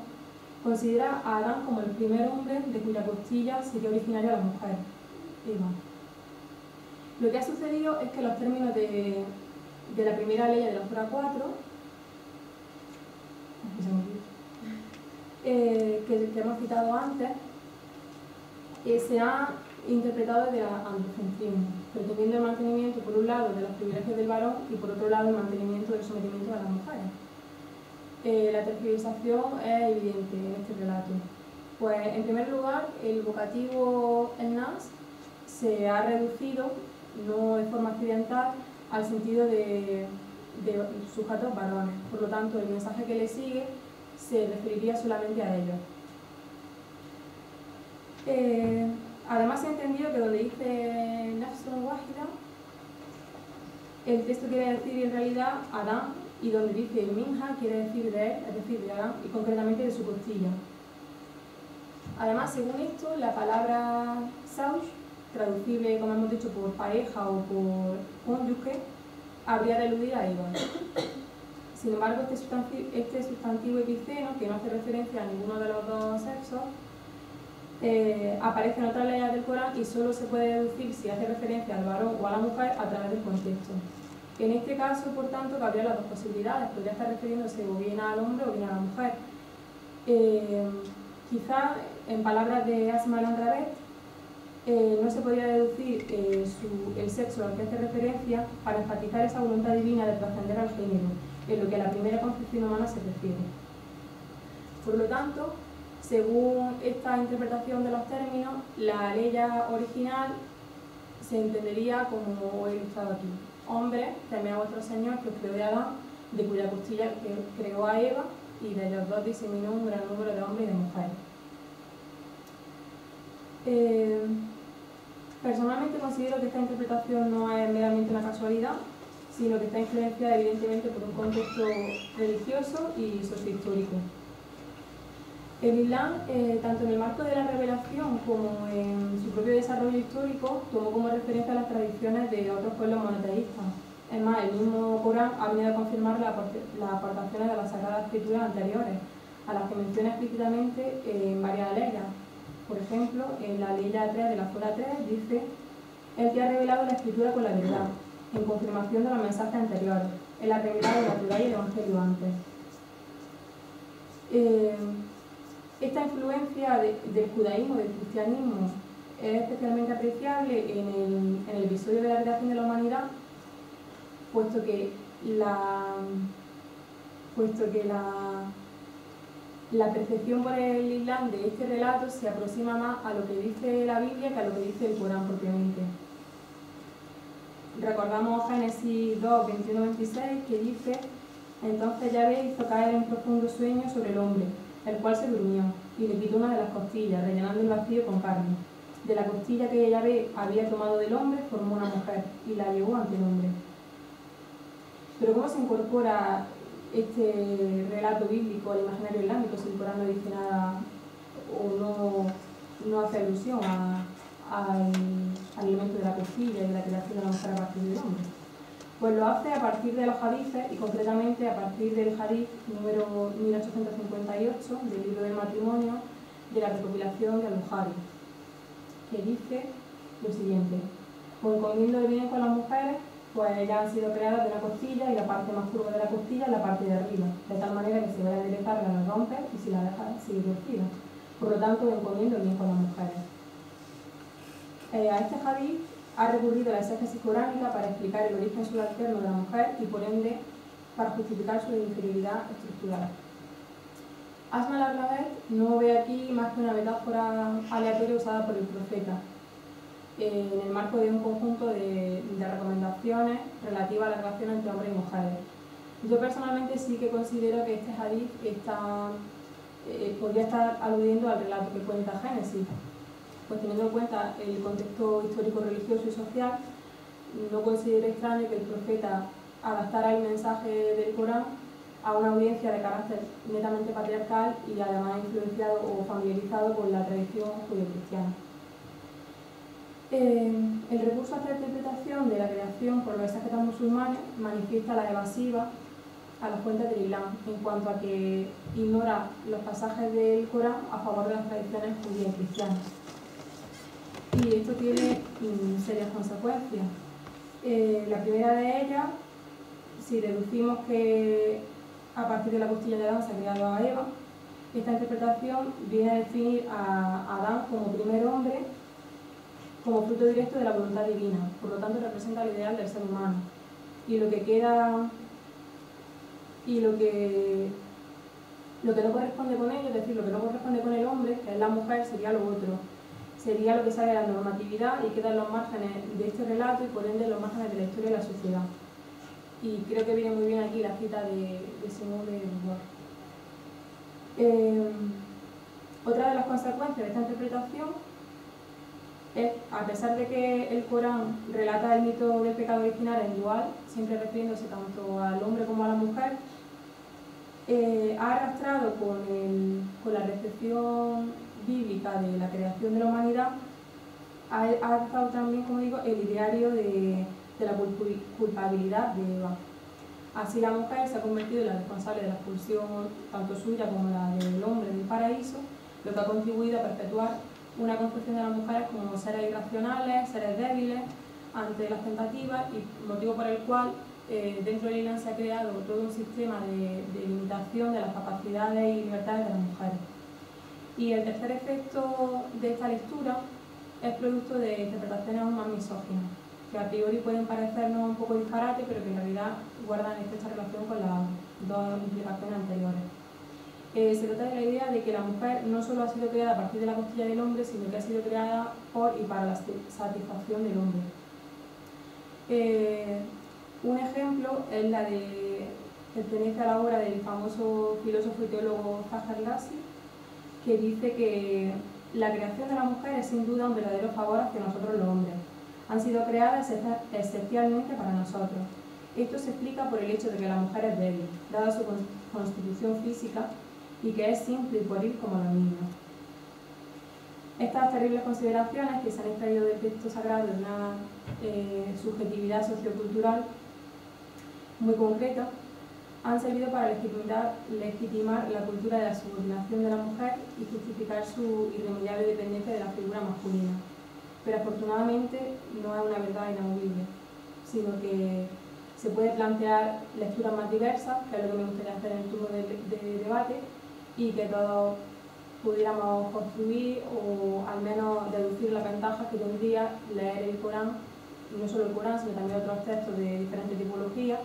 considera a Adán como el primer hombre de cuya costilla sería originaria la mujer, Eva. Lo que ha sucedido es que los términos de la primera ley de la Sura 4, que hemos citado antes, se han interpretado desde el androcentrismo, pretendiendo el mantenimiento por un lado de los privilegios del varón y por otro lado el mantenimiento del sometimiento de las mujeres. La tergiversación es evidente en este relato. Pues en primer lugar, el vocativo en nas se ha reducido, no de forma accidental, al sentido de sujetos varones. Por lo tanto, el mensaje que le sigue se referiría solamente a ellos. Además, se ha entendido que donde dice Nafsun Wahida, el texto quiere decir en realidad Adán, y donde dice Minha quiere decir de él, es decir, de Adán, y concretamente de su costilla. Además, según esto, la palabra Sauj, traducible, como hemos dicho, por pareja o por cónyuge, habría de aludir a Eva. Sin embargo, este sustantivo epiceno, que no hace referencia a ninguno de los dos sexos, aparece en otras leyes del Corán y solo se puede deducir si hace referencia al varón o a la mujer a través del contexto. En este caso, por tanto, cabría las dos posibilidades. Podría estar refiriéndose o bien al hombre o bien a la mujer. Quizá, en palabras de Asma al-Andrabet, no se podría deducir el sexo al que hace referencia para enfatizar esa voluntad divina de trascender al género, en lo que a la primera concepción humana se refiere. Por lo tanto, según esta interpretación de los términos, la ley original se entendería como he ilustrado aquí. Hombres, temed a vuestro Señor que os creó de Adán, de cuya costilla creó a Eva, y de ellos dos diseminó un gran número de hombres y de mujeres. Personalmente considero que esta interpretación no es meramente una casualidad, sino que está influenciada evidentemente por un contexto religioso y sociohistórico. El Islam, tanto en el marco de la revelación como en su propio desarrollo histórico, tomó como referencia las tradiciones de otros pueblos monoteístas. Es más, el mismo Corán ha venido a confirmar las aportaciones de las Sagradas Escrituras anteriores, a las que menciona explícitamente en varias leyes. Por ejemplo, en la ley 3 de la Sura 3 dice: Él te ha revelado la Escritura con la verdad, en confirmación de los mensajes anteriores. Él ha revelado la Torá y el Evangelio antes. Esta influencia del judaísmo, del cristianismo, es especialmente apreciable en el episodio de la creación de la humanidad, puesto que la percepción por el Islam de este relato se aproxima más a lo que dice la Biblia que a lo que dice el Corán propiamente. Recordamos Génesis 2, 21-26, que dice: Entonces Yahvé hizo caer en profundo sueño sobre el hombre, el cual se durmió, y le quitó una de las costillas, rellenando el vacío con carne. De la costilla que Yahvé había tomado del hombre, formó una mujer, y la llevó ante el hombre. Pero ¿cómo se incorpora este relato bíblico al imaginario islámico si el Corán no dice nada o no hace alusión al elemento de la costilla y de la creación de la mujer a partir del hombre? Pues lo hace a partir de los hadices y concretamente a partir del hadith número 1858 del libro del matrimonio de la recopilación de Al-Bukhari, que dice lo siguiente: encomiendo el bien con las mujeres, pues ellas han sido creadas de una costilla y la parte más curva de la costilla es la parte de arriba, de tal manera que si voy a enderezarla la rompe y si la deja sigue torcida. Por lo tanto, encomiendo el bien con las mujeres. A este hadith ha recurrido a la exégesis coránica para explicar el origen subalterno de la mujer y por ende para justificar su inferioridad estructural. Asma al-Andrabet no ve aquí más que una metáfora aleatoria usada por el profeta en el marco de un conjunto de recomendaciones relativas a la relación entre hombres y mujeres. Yo personalmente sí que considero que este hadith podría estar aludiendo al relato que cuenta Génesis, pues teniendo en cuenta el contexto histórico, religioso y social, no considero extraño que el profeta adaptara el mensaje del Corán a una audiencia de carácter netamente patriarcal y además influenciado o familiarizado con la tradición judio-cristiana. El recurso a esta interpretación de la creación por los exégetas musulmanes manifiesta la evasiva a las fuentes del Islam en cuanto a que ignora los pasajes del Corán a favor de las tradiciones judías y cristianas. Y esto tiene serias consecuencias. La primera de ellas, si deducimos que a partir de la costilla de Adán se ha creado a Eva, esta interpretación viene a definir a Adán como primer hombre como fruto directo de la voluntad divina, por lo tanto representa el ideal del ser humano. Y lo que queda, y lo que no corresponde con ello, es decir, lo que no corresponde con el hombre, que es la mujer, sería lo otro. Sería lo que sale de la normatividad y queda en los márgenes de este relato y por ende en los márgenes de la historia de la sociedad. Y creo que viene muy bien aquí la cita de Simone de Beauvoir. Otra de las consecuencias de esta interpretación es, a pesar de que el Corán relata el mito del pecado original en dual, siempre refiriéndose tanto al hombre como a la mujer, ha arrastrado con la recepción bíblica de la creación de la humanidad, ha arrastrado también, como digo, el ideario de la culpabilidad de Eva. Así la mujer se ha convertido en la responsable de la expulsión tanto suya como la del hombre del paraíso, lo que ha contribuido a perpetuar una concepción de las mujeres como seres irracionales, seres débiles ante las tentativas, y motivo por el cual dentro del Islam se ha creado todo un sistema de limitación de las capacidades y libertades de las mujeres. Y el tercer efecto de esta lectura es producto de interpretaciones aún más misóginas, que a priori pueden parecernos un poco disparate, pero que en realidad guardan estrecha relación con las dos implicaciones anteriores. Se trata de la idea de que la mujer no solo ha sido creada a partir de la costilla del hombre, sino que ha sido creada por y para la satisfacción del hombre. Un ejemplo es la de, pertenece a la obra del famoso filósofo y teólogo Zahar Lassi, que dice que la creación de la mujer es sin duda un verdadero favor hacia nosotros los hombres. Han sido creadas esencialmente para nosotros. Esto se explica por el hecho de que la mujer es débil, dada su constitución física, y que es simple y pueril como los niños. Estas terribles consideraciones, que se han extraído del texto sagrado de una subjetividad sociocultural muy concreta, han servido para legitimar la cultura de la subordinación de la mujer y justificar su irremediable dependencia de la figura masculina. Pero afortunadamente no es una verdad inamovible, sino que se puede plantear lecturas más diversas, que es lo que me gustaría hacer en el turno de debate, y que todos pudiéramos construir o al menos deducir las ventajas que tendría leer el Corán, y no solo el Corán, sino también otros textos de diferentes tipologías.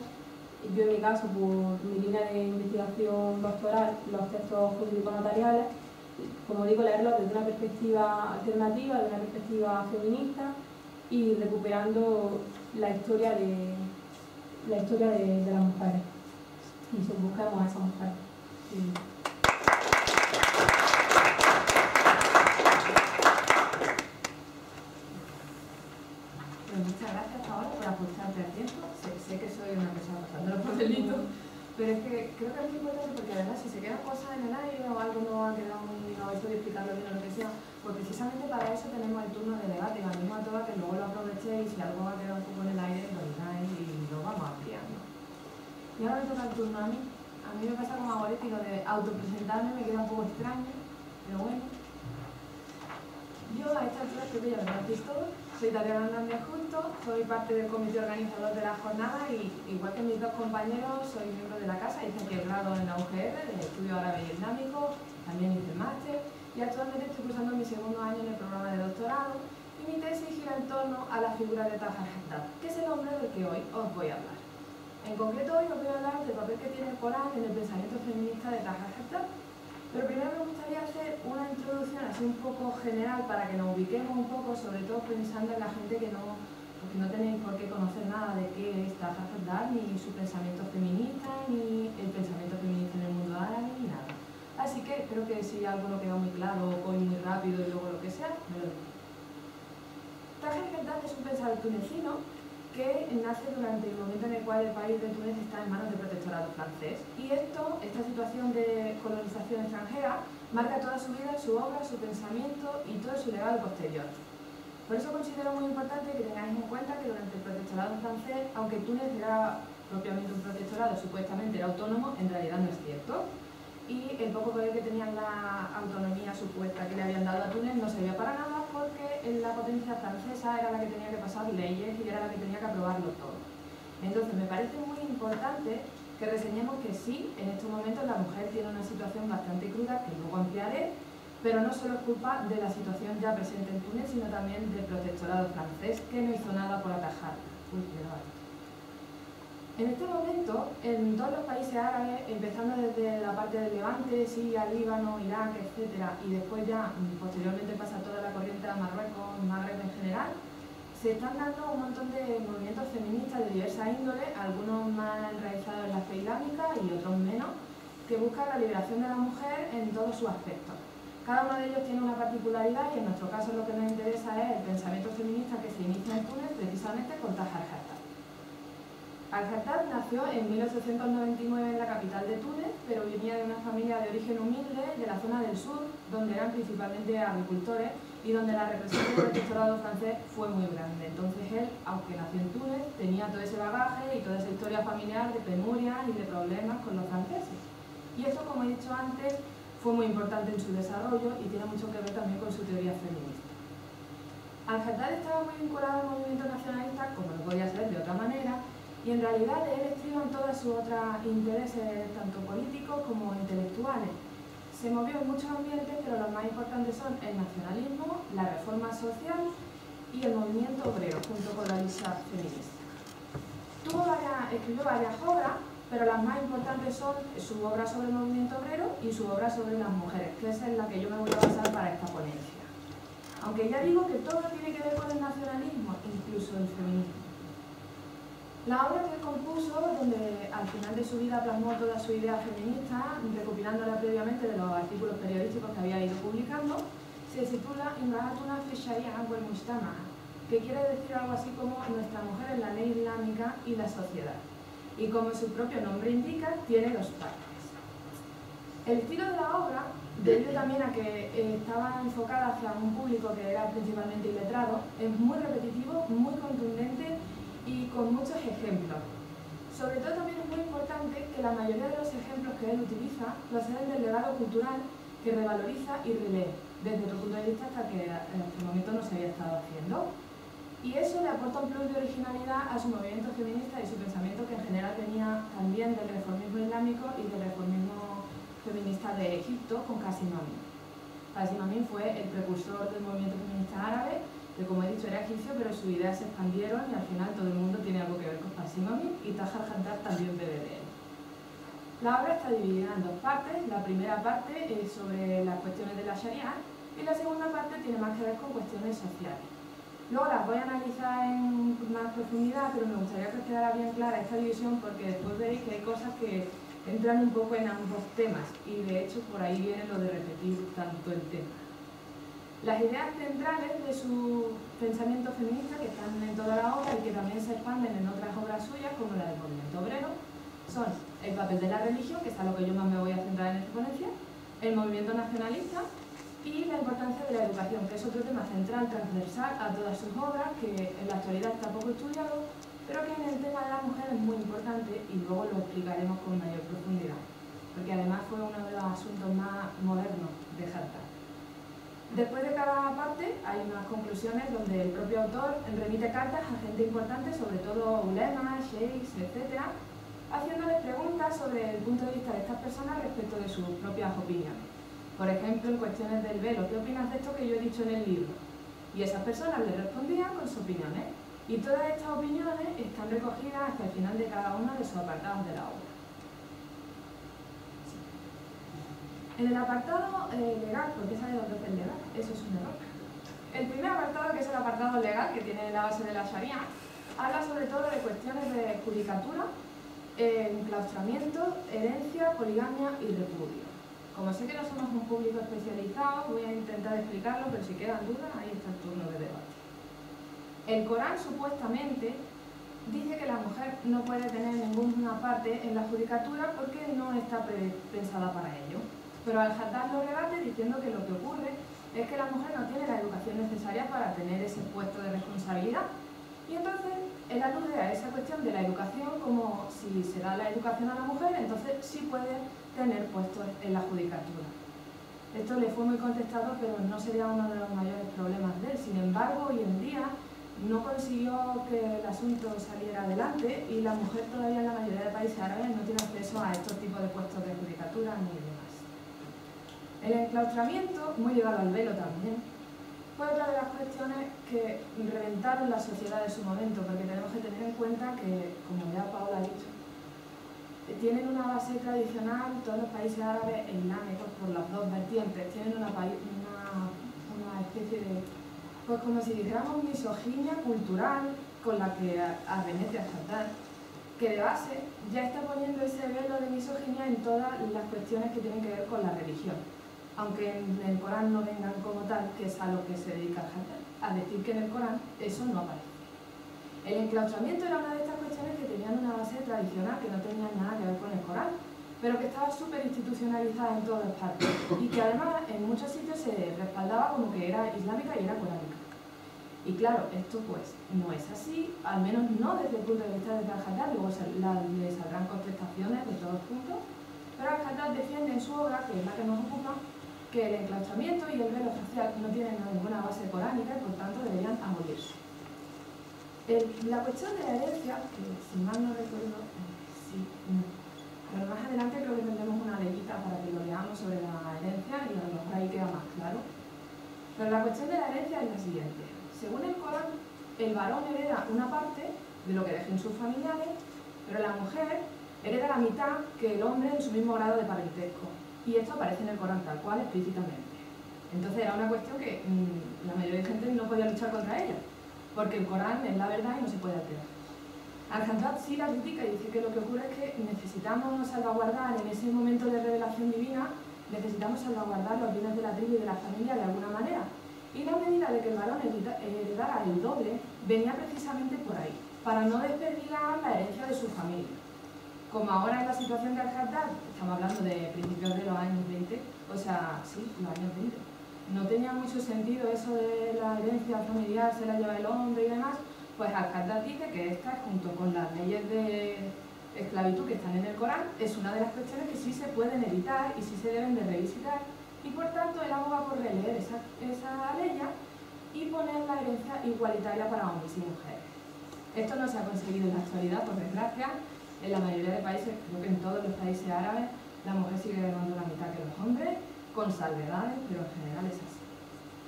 Yo en mi caso, por mi línea de investigación doctoral, los textos jurídico-notariales, como digo, leerlos desde una perspectiva alternativa, desde una perspectiva feminista, y recuperando la historia de las mujeres, y si buscamos a esa mujer. Muchas gracias, Paola, por ajustarte al tiempo. Sé que soy una persona pasando los papelitos, pero es que creo que es muy importante porque además si se quedan cosas en el aire o algo no ha quedado muy, no estoy explicando bien o lo que sea, pues precisamente para eso tenemos el turno de debate. Os animo a todas que luego lo aprovechéis y si algo ha quedado un poco en el aire lo digáis y lo vamos ampliando. Y ahora me toca el turno a mí. A mí me pasa como a Goretti, lo de autopresentarme me queda un poco extraño, pero bueno. Yo a esta altura creo que ya lo conocéis todos. Soy Tatiana Hernández Justo, soy parte del comité organizador de la jornada y, igual que mis dos compañeros, soy miembro de la casa, hice aquí el grado en la UGR de Estudio Árabe y Islámico, también hice el máster y actualmente estoy cursando mi segundo año en el programa de doctorado y mi tesis gira en torno a la figura de Taha Haddad, que es el hombre del que hoy os voy a hablar. En concreto hoy os voy a hablar del papel que tiene el Corán en el pensamiento feminista de Taha Haddad. Pero primero me gustaría hacer una introducción así un poco general para que nos ubiquemos un poco, sobre todo pensando en la gente que no tenéis por qué conocer nada de qué es Taha Haddad, ni su pensamiento feminista, ni el pensamiento feminista en el mundo árabe, ni nada. Así que creo que si alguno queda muy claro o voy muy rápido y luego lo que sea, me lo digo. Taha Haddad es un pensador tunecino que nace durante el momento en el cual el país de Túnez está en manos del protectorado francés. Y esta situación de colonización extranjera, marca toda su vida, su obra, su pensamiento y todo su legado posterior. Por eso considero muy importante que tengáis en cuenta que durante el protectorado francés, aunque Túnez era propiamente un protectorado, supuestamente era autónomo, en realidad no es cierto. Y el poco poder que tenían la autonomía supuesta que le habían dado a Túnez no servía para nada porque la potencia francesa era la que tenía que pasar leyes y era la que tenía que aprobarlo todo. Entonces me parece muy importante que reseñemos que sí, en estos momentos la mujer tiene una situación bastante cruda, que luego ampliaré, Pero no solo es culpa de la situación ya presente en Túnez, sino también del protectorado francés, que no hizo nada por atajarla. En este momento, en todos los países árabes, empezando desde la parte del Levante, Siria, Líbano, Irak, etc., y después ya, posteriormente pasa toda la corriente a Marruecos, Magreb en general, se están dando un montón de movimientos feministas de diversa índole, algunos más enraizados en la fe islámica y otros menos, que buscan la liberación de la mujer en todos sus aspectos. Cada uno de ellos tiene una particularidad y en nuestro caso lo que nos interesa es el pensamiento feminista que se inicia en Túnez precisamente con Tahar Al-Khattab. Al-Khattab nació en 1899 en la capital de Túnez, pero venía de una familia de origen humilde de la zona del sur, donde eran principalmente agricultores y donde la represión del protectorado francés fue muy grande. Entonces él, aunque nació en Túnez, tenía todo ese bagaje y toda esa historia familiar de penurias y de problemas con los franceses. Y eso, como he dicho antes, fue muy importante en su desarrollo y tiene mucho que ver también con su teoría feminista. Al-Khattab estaba muy vinculado al movimiento nacionalista, como no podía ser de otra manera, y en realidad de él estriban todas sus otros intereses, tanto políticos como intelectuales. Se movió en muchos ambientes, pero los más importantes son el nacionalismo, la reforma social y el movimiento obrero, junto con la lucha feminista. Escribió varias obras, pero las más importantes son su obra sobre el movimiento obrero y su obra sobre las mujeres, que es en la que yo me voy a basar para esta ponencia. Aunque ya digo que todo tiene que ver con el nacionalismo, incluso el feminismo. La obra que compuso, donde al final de su vida plasmó toda su idea feminista, recopilándola previamente de los artículos periodísticos que había ido publicando, se titula Imra'atuna fi Sharia wal Mujtama, que quiere decir algo así como Nuestra mujer en la ley islámica y la sociedad. Y como su propio nombre indica, tiene dos partes. El estilo de la obra, debido también a que estaba enfocada hacia un público que era principalmente iletrado, es muy repetitivo, muy contundente y con muchos ejemplos. Sobre todo también es muy importante que la mayoría de los ejemplos que él utiliza proceden del legado cultural que revaloriza y relee, desde otro punto de vista hasta que en este momento no se había estado haciendo. Y eso le aporta un plus de originalidad a su movimiento feminista y su pensamiento, que en general venía también del reformismo islámico y del reformismo feminista de Egipto con Qasim Amin. Qasim Amin fue el precursor del movimiento feminista árabe, que como he dicho era egipcio, pero sus ideas se expandieron y al final todo el mundo tiene algo que ver con Qasim Amin, y Tahar Al-Khattab también bebe de él. La obra está dividida en dos partes. La primera parte es sobre las cuestiones de la Sharia y la segunda parte tiene más que ver con cuestiones sociales. Luego las voy a analizar en más profundidad, pero me gustaría que os quedara bien clara esta división, porque después veréis que hay cosas que entran un poco en ambos temas y de hecho por ahí viene lo de repetir tanto el tema. Las ideas centrales de su pensamiento feminista, que están en toda la obra y que también se expanden en otras obras suyas, como la del movimiento obrero, son el papel de la religión, que es a lo que yo más me voy a centrar en esta ponencia, el movimiento nacionalista y la importancia de la educación, que es otro tema central, transversal a todas sus obras, que en la actualidad está poco estudiado, pero que en el tema de la mujer es muy importante y luego lo explicaremos con mayor profundidad, porque además fue uno de los asuntos más modernos de Al-Khattab. Después de cada parte hay unas conclusiones donde el propio autor remite cartas a gente importante, sobre todo ulemas, sheikhs, etc., haciéndoles preguntas sobre el punto de vista de estas personas respecto de sus propias opiniones. Por ejemplo, en cuestiones del velo, ¿qué opinas de esto que yo he dicho en el libro? Y esas personas le respondían con sus opiniones. Y todas estas opiniones están recogidas hasta el final de cada uno de sus apartados de la obra. En el apartado legal, ¿por qué sale dos veces legal? Eso es un error. El primer apartado, que es el apartado legal, que tiene la base de la Sharia, habla sobre todo de cuestiones de judicatura, enclaustramiento, herencia, poligamia y repudio. Como sé que no somos un público especializado, voy a intentar explicarlo, pero si quedan dudas, ahí está el turno de debate. El Corán supuestamente dice que la mujer no puede tener ninguna parte en la judicatura porque no está pensada para ello. Pero Al-Khattab lo rebate diciendo que lo que ocurre es que la mujer no tiene la educación necesaria para tener ese puesto de responsabilidad. Y entonces él alude a esa cuestión de la educación como si se da la educación a la mujer, entonces sí puede tener puestos en la judicatura. Esto le fue muy contestado, pero no sería uno de los mayores problemas de él. Sin embargo, hoy en día no consiguió que el asunto saliera adelante y la mujer todavía en la mayoría de países árabes no tiene acceso a estos tipos de puestos de judicatura ni demás. El enclaustramiento, muy ligado al velo también, fue otra de las cuestiones que reventaron la sociedad de su momento, porque tenemos que tener en cuenta que, como ya Paola ha dicho, tienen una base tradicional, todos los países árabes e islámicos, por las dos vertientes, tienen una especie de, pues como si dijéramos, misoginia cultural con la que arremete Al-Haddad, que de base ya está poniendo ese velo de misoginia en todas las cuestiones que tienen que ver con la religión, aunque en el Corán no vengan como tal, que es a lo que se dedica Al-Haddad, a decir que en el Corán eso no aparece. El enclaustramiento era una de estas cuestiones que tenían una base tradicional, que no tenían nada que ver con el Corán, pero que estaba súper institucionalizada en todas partes y que además en muchos sitios se respaldaba como que era islámica y era coránica. Y claro, esto pues no es así, al menos no desde el punto de vista de Al-Haddad, luego le saldrán contestaciones de todos puntos, pero Al-Haddad defiende en su obra, que es la que nos ocupa, que el enclaustramiento y el velo facial no tienen ninguna base coránica y por tanto deberían abolirse. La cuestión de la herencia, que si mal no recuerdo, sí, no. Pero más adelante creo que tendremos una leyita para que lo leamos sobre la herencia y a lo mejor ahí queda más claro. Pero la cuestión de la herencia es la siguiente. Según el Corán, el varón hereda una parte de lo que dejen sus familiares, pero la mujer hereda la mitad que el hombre en su mismo grado de parentesco. Y esto aparece en el Corán tal cual, explícitamente. Entonces era una cuestión que la mayoría de gente no podía luchar contra ella, porque el Corán es la verdad y no se puede alterar. Al-Haddad sí la critica y dice que lo que ocurre es que necesitamos salvaguardar en ese momento de revelación divina, necesitamos salvaguardar los bienes de la tribu y de la familia de alguna manera. Y la medida de que el varón heredara el doble venía precisamente por ahí, para no desperdigar la herencia de su familia. Como ahora en la situación de Al-Haddad, estamos hablando de principios de los años 20, o sea, sí, los años 20, no tenía mucho sentido eso de la herencia familiar, se la lleva el hombre y demás, pues Al-Haddad dice que esta, junto con las leyes de esclavitud que están en el Corán, es una de las cuestiones que sí se pueden evitar y sí se deben de revisitar, y por tanto él aboga por releer esa ley y poner la herencia igualitaria para hombres y mujeres. Esto no se ha conseguido en la actualidad, por desgracia. En la mayoría de países, creo que en todos los países árabes, la mujer sigue ganando la mitad que los hombres, con salvedades, pero en general es así.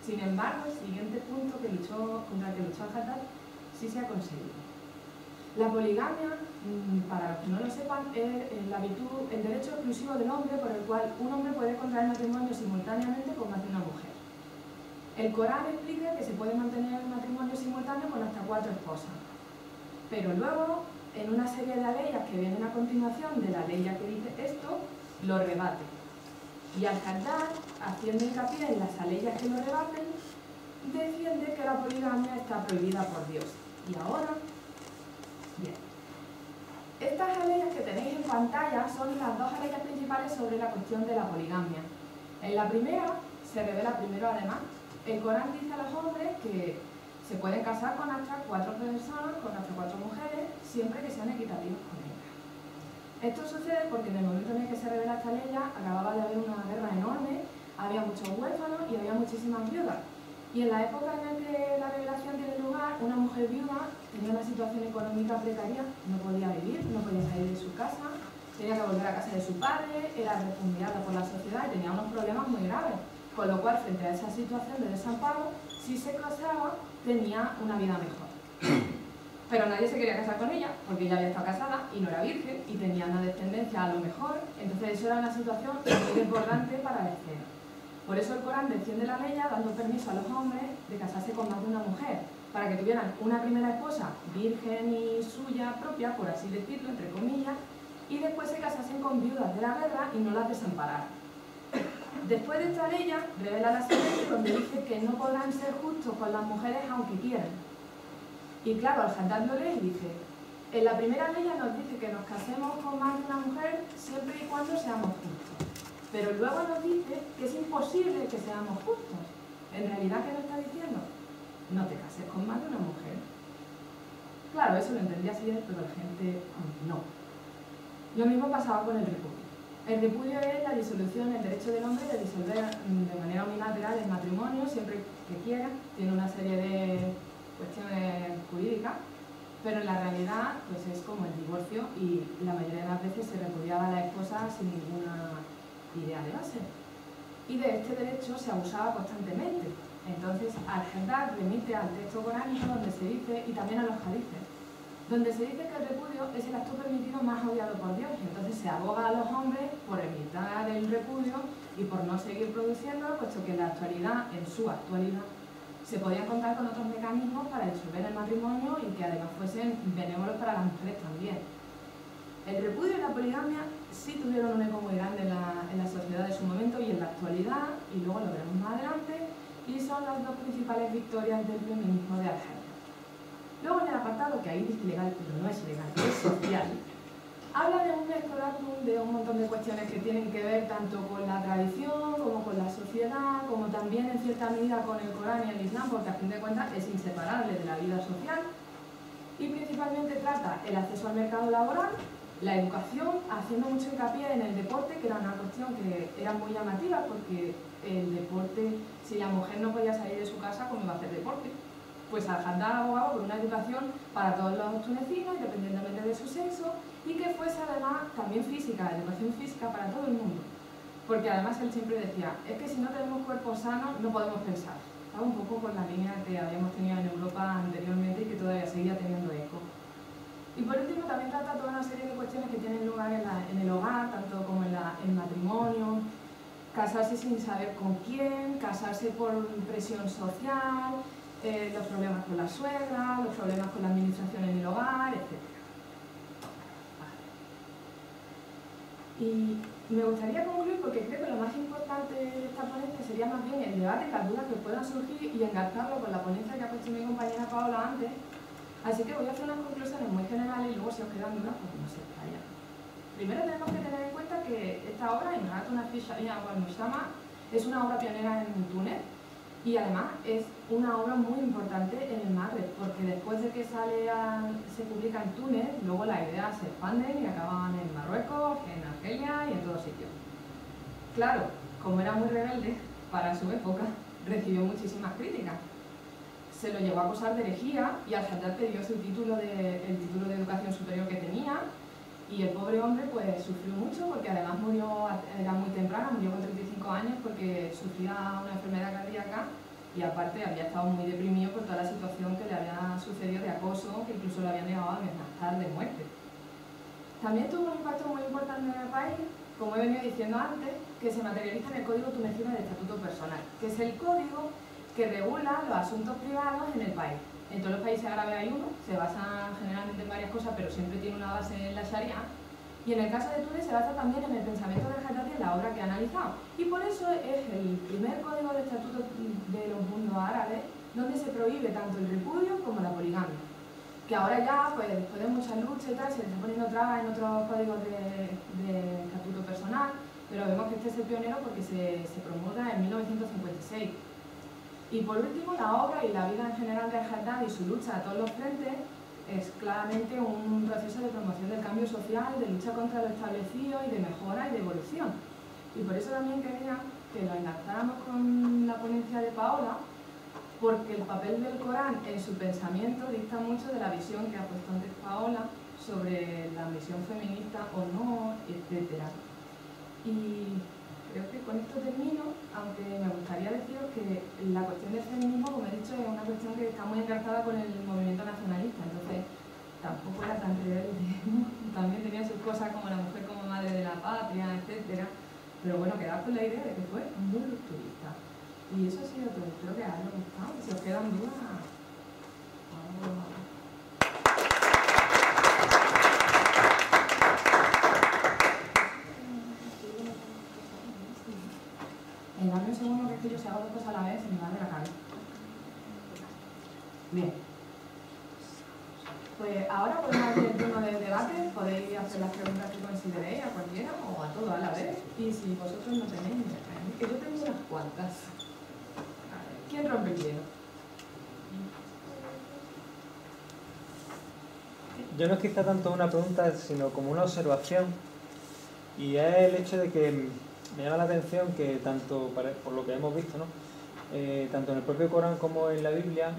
Sin embargo, el siguiente punto contra el que luchó Al-Haddad sí se ha conseguido. La poligamia, para los que no lo sepan, es el derecho exclusivo del hombre por el cual un hombre puede contraer matrimonio simultáneamente con más de una mujer. El Corán explica que se puede mantener el matrimonio simultáneo con hasta 4 esposas, pero luego, en una serie de aleyas que vienen a continuación de la ley que dice esto, lo rebate. Y Al-Haddad, haciendo hincapié en las aleyas que lo rebaten, defiende que la poligamia está prohibida por Dios. Y ahora, bien, estas aleyas que tenéis en pantalla son las dos aleyas principales sobre la cuestión de la poligamia. En la primera, se revela primero además, el Corán dice a los hombres que se pueden casar con hasta 4 personas, con hasta 4 mujeres, siempre que sean equitativos con ellas. Esto sucede porque en el momento en el que se revela esta ley acababa de haber una guerra enorme, había muchos huérfanos y había muchísimas viudas. Y en la época en la que la revelación tiene lugar, una mujer viuda tenía una situación económica precaria, no podía vivir, no podía salir de su casa, tenía que volver a casa de su padre, era repudiada por la sociedad y tenía unos problemas muy graves. Con lo cual, frente a esa situación de desamparo, si se casaba, tenía una vida mejor. Pero nadie se quería casar con ella, porque ella había estado casada y no era virgen y tenía una descendencia a lo mejor, entonces eso era una situación muy importante para la escena. Por eso el Corán defiende la ley dando permiso a los hombres de casarse con más de una mujer, para que tuvieran una primera esposa virgen y suya propia, por así decirlo, entre comillas, y después se casasen con viudas de la guerra y no las desampararan. Después de esta ley, revela la siguiente donde dice que no podrán ser justos con las mujeres aunque quieran. Y claro, Al-Haddad lo lee y dice, en la primera ley nos dice que nos casemos con más de una mujer siempre y cuando seamos justos. Pero luego nos dice que es imposible que seamos justos. En realidad, ¿qué nos está diciendo? No te cases con más de una mujer. Claro, eso lo entendía así, pero la gente no. Lo mismo pasaba con el repudio. El repudio es la disolución, el derecho del hombre de disolver de manera unilateral el matrimonio siempre que quiera. Tiene una serie de cuestiones jurídicas, pero en la realidad pues es como el divorcio y la mayoría de las veces se repudiaba a la esposa sin ninguna idea de base. y de este derecho se abusaba constantemente. Entonces, Al-Haddad remite al texto coránico donde se dice, y también a los hadices, donde se dice que el repudio es el acto permitido más odiado por Dios. Entonces se aboga a los hombres por evitar el repudio y por no seguir produciéndolo, puesto que en la actualidad, en su actualidad, se podían contar con otros mecanismos para disolver el matrimonio y que además fuesen benévolos para las mujeres también. El repudio y la poligamia sí tuvieron un eco muy grande en la sociedad de su momento y en la actualidad, y luego lo veremos más adelante, y son las dos principales victorias del feminismo de Al-Haddad. Luego en el apartado, que ahí dice legal, pero no es legal, es social, habla de un mestorándum de un montón de cuestiones que tienen que ver tanto con la tradición, como con la sociedad, como también en cierta medida con el Corán y el Islam, porque a fin de cuentas es inseparable de la vida social, y principalmente trata el acceso al mercado laboral, la educación, haciendo mucho hincapié en el deporte, que era una cuestión que era muy llamativa, porque el deporte, si la mujer no podía salir de su casa, ¿cómo iba a hacer deporte? Pues Al-Haddad abogaba por una educación para todos los tunecinos, independientemente de su sexo, y que fuese además también física, educación física para todo el mundo. Porque además él siempre decía, es que si no tenemos cuerpos sanos, no podemos pensar. Estaba un poco con la línea que habíamos tenido en Europa anteriormente y que todavía seguía teniendo eco. Y por último también trata toda una serie de cuestiones que tienen lugar en el hogar, tanto como en el matrimonio, casarse sin saber con quién, casarse por presión social, los problemas con la suegra, los problemas con la administración en el hogar, etc. Y me gustaría concluir porque creo que lo más importante de esta ponencia sería más bien el debate y las dudas que puedan surgir y engarzarlo con la ponencia que ha puesto mi compañera Paola antes. Así que voy a hacer unas conclusiones muy generales y luego si os quedan dudas, pues no se explayan. Primero tenemos que tener en cuenta que esta obra, Imra'atun fi Sharia wal Mujtama, es una obra pionera en Túnez y además es una obra muy importante en el Magreb, porque después de que se publica en Túnez, luego las ideas se expanden y acaban en Marruecos, en Argelia y en todos sitios. Claro, como era muy rebelde para su época, recibió muchísimas críticas. Se lo llevó a acusar de herejía y Al-Haddad perdió el título de educación superior que tenía, y el pobre hombre pues sufrió mucho porque además murió, era muy temprano, murió con 35 años porque sufría una enfermedad cardíaca y aparte había estado muy deprimido por toda la situación que le había sucedido de acoso, que incluso lo habían llegado a amenazar de muerte. También tuvo un impacto muy importante en el país, como he venido diciendo antes, que se materializa en el Código Tunecino de Estatuto Personal, que es el código que regula los asuntos privados en el país. En todos los países árabes hay uno, se basa generalmente en varias cosas, pero siempre tiene una base en la Sharia. Y en el caso de Túnez se basa también en el pensamiento de Al-Haddad y en la obra que ha analizado. Y por eso es el primer código de estatuto de los mundos árabes donde se prohíbe tanto el repudio como la poligamia. Que ahora ya, pues después de muchas luchas y tal, se le están poniendo trabas en otros códigos de estatuto personal, pero vemos que este es el pionero porque se promulga en 1956. Y por último, la obra y la vida en general de Al-Haddad y su lucha a todos los frentes es claramente un proceso de promoción del cambio social, de lucha contra lo establecido y de mejora y de evolución. Y por eso también quería que lo enlazáramos con la ponencia de Paola, porque el papel del Corán en su pensamiento dicta mucho de la visión que ha puesto antes Paola sobre la misión feminista o no, etc. Y creo que con esto termino, aunque me gustaría deciros que la cuestión del feminismo, como he dicho, es una cuestión que está muy engarzada con el movimiento nacionalista, entonces tampoco era tan rebelde, también tenía sus cosas como la mujer como madre de la patria, etc. Pero bueno, quedad con la idea de que fue muy rupturista. Y eso ha sido todo, espero que os haya gustado, si os quedan dudas, dame un segundo, que es que yo si hago dos cosas a la vez se me va de la cabeza. Bien. Pues ahora podemos abrir el turno de debate, podéis hacer las preguntas que consideréis a cualquiera o a todos a la vez. Y si vosotros no tenéis, que yo tengo unas cuantas. A ver, ¿quién rompe el hielo? Yo no es quizá tanto una pregunta, sino como una observación. Y es el hecho de que me llama la atención que tanto, por lo que hemos visto, ¿no? Tanto en el propio Corán como en la Biblia,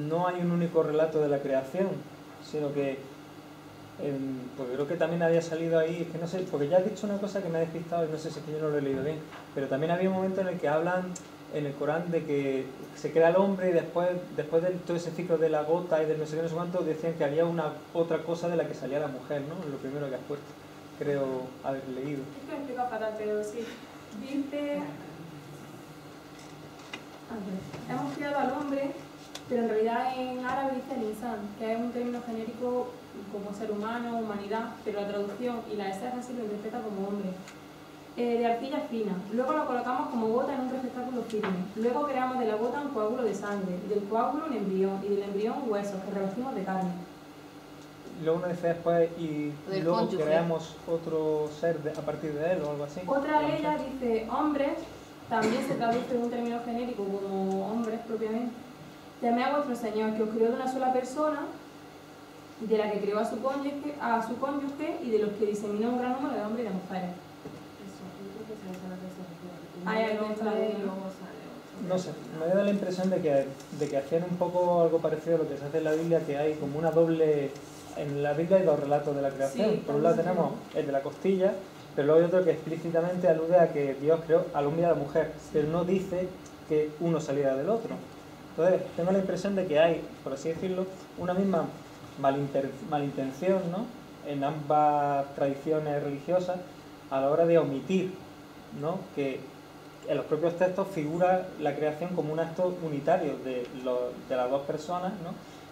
no hay un único relato de la creación, sino que Pues creo que también había salido ahí, es que no sé, porque ya has dicho una cosa que me ha despistado y no sé si es que yo no lo he leído bien, pero también había un momento en el que hablan en el Corán de que se crea el hombre y después de todo ese ciclo de la gota y del no sé qué, no sé cuánto, decían que había otra cosa de la que salía la mujer, ¿no? Lo primero que has puesto, creo haber leído. Es que me explica fatal, pero sí. Dice... hemos creado al hombre, pero en realidad en árabe dice el insan, que es un término genérico como ser humano, humanidad, pero la traducción y la exégesis sí lo interpreta como hombre. De arcilla fina. Luego lo colocamos como gota en un receptáculo firme. Luego creamos de la gota un coágulo de sangre, del coágulo un embrión y del embrión huesos que revestimos de carne. Luego uno dice después y Del luego cónyuge. creamos otro ser a partir de él o algo así. Otra ley ya dice hombres, también se traduce en un término genérico como hombres propiamente. Llamé a vuestro Señor, que os creó de una sola persona, de la que creó a su cónyuge y de los que diseminó un gran número de hombres y de mujeres. Hay algo en esta ley, ¿no? No sé, me da la impresión de que hacían un poco algo parecido a lo que se hace en la Biblia, que hay como una doble... En la Biblia hay dos relatos de la creación. Sí, por un lado tenemos el de la costilla, pero luego hay otro que explícitamente alude a que Dios creó al hombre y a la mujer, pero no dice que uno saliera del otro. Entonces, tengo la impresión de que hay, por así decirlo, una misma malintención, ¿no?, en ambas tradiciones religiosas a la hora de omitir, ¿no?, que en los propios textos figura la creación como un acto unitario de las dos personas,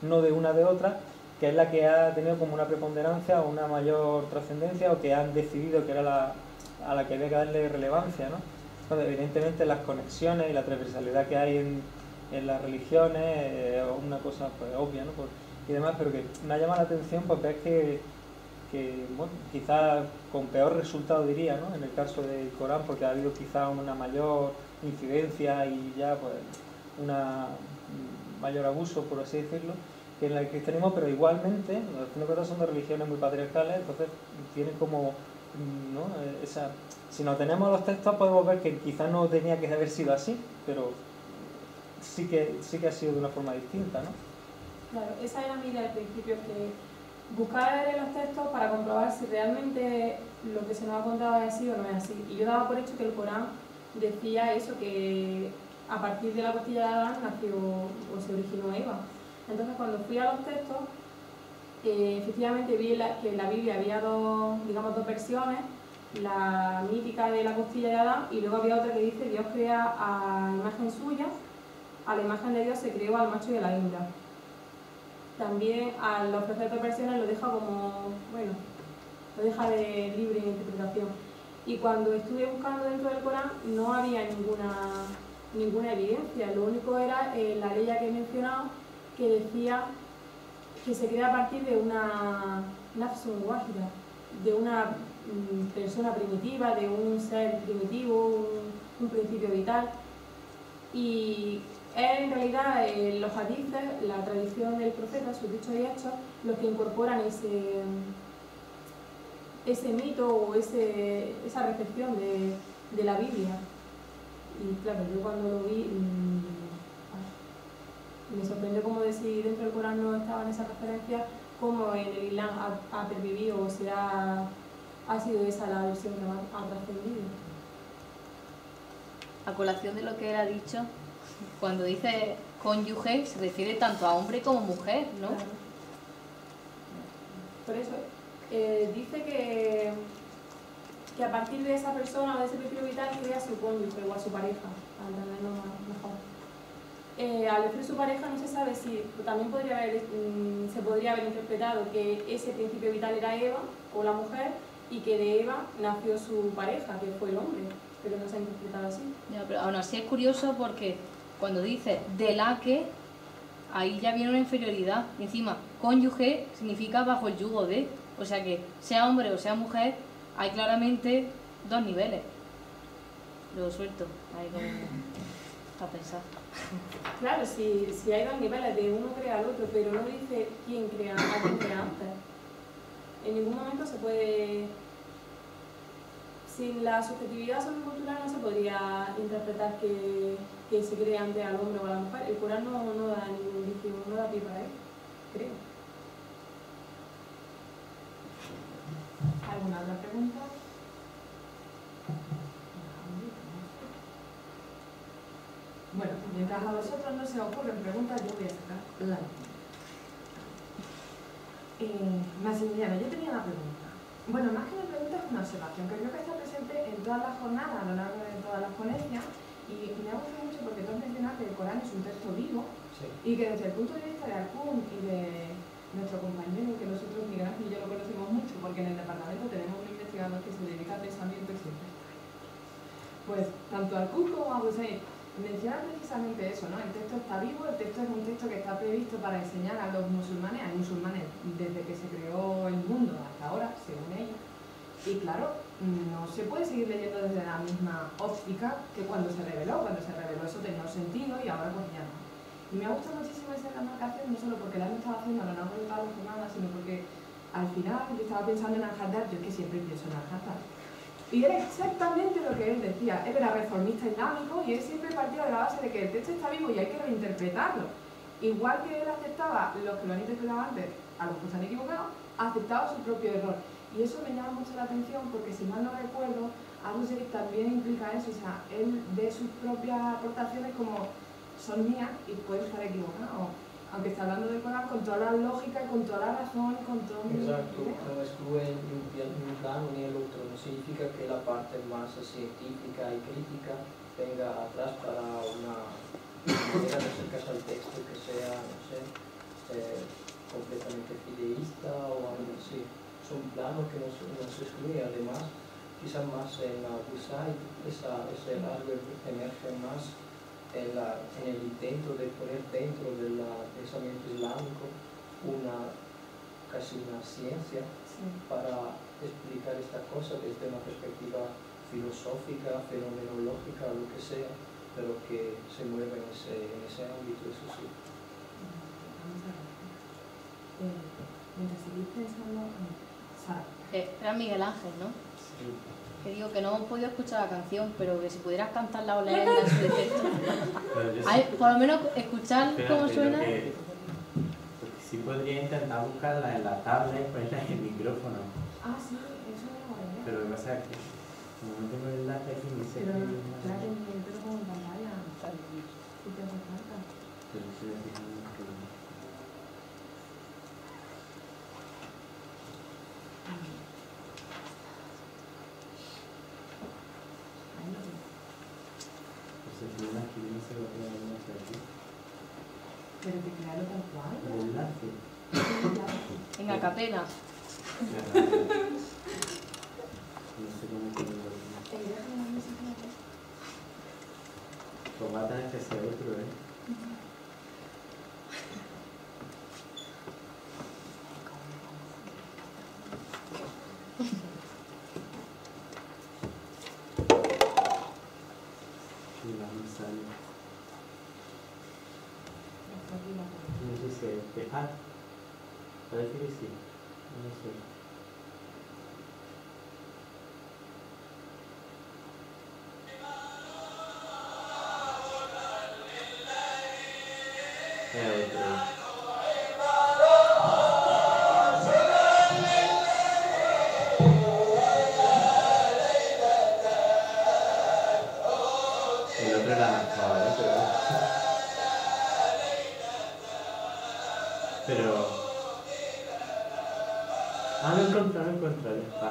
no de una de otra, que es la que ha tenido como una preponderancia o una mayor trascendencia o que han decidido que era a la que había que darle relevancia, ¿no? Entonces, evidentemente las conexiones y la transversalidad que hay en las religiones es una cosa pues obvia, ¿no? Y demás, pero que me ha llamado la atención pues ver que bueno, quizás con peor resultado diría, ¿no?, en el caso del Corán, porque ha habido quizás una mayor incidencia y ya pues una mayor abuso, por así decirlo, que en el cristianismo, pero igualmente los cristianos son de religiones muy patriarcales, entonces tienen como, ¿no?, si nos tenemos los textos podemos ver que quizás no tenía que haber sido así, pero sí que ha sido de una forma distinta, ¿no? Claro, esa era mi idea al principio, que buscar en los textos para comprobar si realmente lo que se nos ha contado es así o no es así. Y yo daba por hecho que el Corán decía eso, que a partir de la costilla de Adán nació o se originó Eva. Entonces cuando fui a los textos, efectivamente vi que en la Biblia había dos versiones, la mítica de la costilla de Adán y luego había otra que dice Dios crea a imagen suya, a la imagen de Dios se creó al macho y a la hembra. También a los preceptos versiones lo deja como, bueno, lo deja de libre interpretación. Y cuando estuve buscando dentro del Corán no había ninguna evidencia, lo único era la ley que he mencionado, que decía que se crea a partir de una nafsun wahida, de una persona primitiva, de un ser primitivo, un principio vital. Y es en realidad los hadices, la tradición del profeta, sus dichos y hechos, los que incorporan ese mito o esa recepción de la Biblia. Y claro, yo cuando lo vi me sorprendió como decir dentro del Corán no estaban esas referencias, como en el Islam ha pervivido o se ha sido esa la versión que ha trascendido. A colación de lo que él ha dicho, cuando dice cónyuge se refiere tanto a hombre como mujer, ¿no? Claro. Por eso dice que a partir de esa persona o de ese principio vital crea a su cónyuge o a su pareja, para entenderlo mejor. Al decir su pareja no se sabe si también se podría haber interpretado que ese principio vital era Eva o la mujer y que de Eva nació su pareja, que fue el hombre, pero no se ha interpretado así. Ya, pero aún así es curioso porque cuando dice de la que, ahí ya viene una inferioridad. Y encima, cónyuge significa bajo el yugo de, o sea que sea hombre o sea mujer, hay claramente dos niveles. Lo suelto, ahí como a pensar. Claro, si hay dos niveles, de uno crea al otro, pero no dice a quién crea antes. En ningún momento se puede... Sin la subjetividad sociocultural no se podría interpretar que se cree antes al hombre o a la mujer. El Corán no da ningún indicio, no da pie para él, creo. alguna otra pregunta? Bueno, mientras a vosotros no se os ocurren preguntas, yo voy a sacar la Maximiliano, yo tenía una pregunta. Bueno, más que una pregunta es una observación que creo que está presente en todas las jornadas, a lo largo de todas las ponencias, y me ha gustado mucho porque tú has mencionado que el Corán es un texto vivo, Sí. y que desde el punto de vista de Alcún y de nuestro compañero, que nosotros, Miguel Ángel y yo lo conocemos mucho, porque en el departamento tenemos un investigador que se dedica al pensamiento y siempre está ahí. Pues tanto Alcún como Abu Said mencionan precisamente eso, ¿no? El texto está vivo, el texto es un texto que está previsto para enseñar a los musulmanes. Hay musulmanes desde que se creó el mundo hasta ahora, según ellos. Y claro, no se puede seguir leyendo desde la misma óptica que cuando se reveló. Cuando se reveló eso tenía un sentido y ahora pues ya no. Y me ha gustado muchísimo esa remarcación, no solo porque la hemos estado haciendo a lo largo de todas las jornadas, sino porque al final yo estaba pensando en Al-Haddad, yo es que siempre pienso en Al-Haddad. Y era exactamente lo que él decía. Él era reformista islámico y él siempre partía de la base de que el texto está vivo y hay que reinterpretarlo. Igual que él aceptaba los que lo han interpretado antes, a los que se han equivocado, aceptaba su propio error. Y eso me llama mucho la atención porque, si mal no recuerdo, Abu Zayd también implica eso. O sea, él ve sus propias aportaciones como son mías y puedo estar equivocado. Aunque está hablando del Corán con toda la lógica y con toda la razón y con todo el... Exacto, no excluye ni un plano ni el otro, no significa que la parte más científica y crítica venga atrás para una manera de acercarse al texto que sea, no sé, completamente fideísta o algo así. Es un plano que no se excluye, además, quizás más en la Abu Zayd, ese rasgo emerge más en el intento de poner dentro del pensamiento islámico casi una ciencia para explicar esta cosa desde una perspectiva filosófica, fenomenológica, lo que sea, pero que se mueve en ese ámbito, eso sí. Mientras seguís pensando, Sara. Era Miguel Ángel, ¿no? Sí. Que digo que no he podido escuchar la canción, pero que si pudieras cantarla o leerla en su defecto. Pero yo Ay, por lo menos escuchar cómo espérate, suena. Porque sí podría intentar buscarla en la tablet, ponerla en el micrófono. Ah, sí, eso es una idea. Pero lo que pasa es que como no tengo el enlace aquí, ni sé Pero qué es claro, más. ni el pelo como en pantalla, si te hace falta. Pero estoy fijando que Ahí lo tengo. pues el enlace no se lo puedo dar aquí. Pero que crearlo tal cual. El enlace. En acapela. No sé cómo ponerlo aquí. Pues va a tener que ser otro, ¿eh? Y la no sale. No sé si es este. Ah, parece que sí. No sé. Es otro. El otro era mejor, pero... Ah, lo encontré, ya está.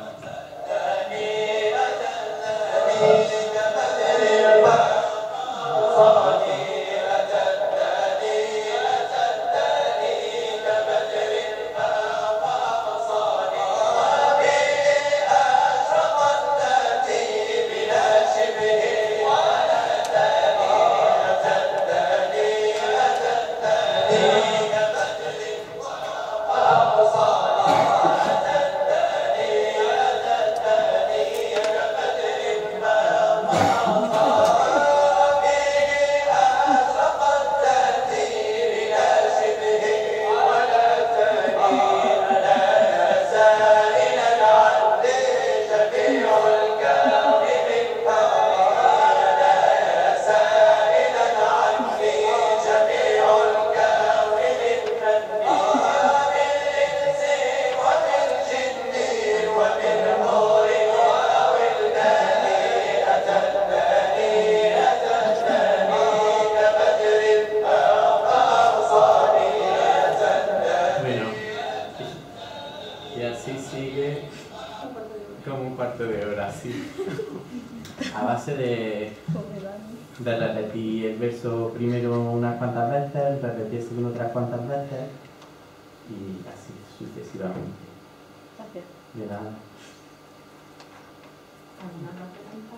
Y así sigue como un cuarto de hora, sí. A base de repetir el verso primero unas cuantas veces, repetir el segundo otras cuantas veces y así sucesivamente. Gracias. De nada. ¿Alguna otra pregunta?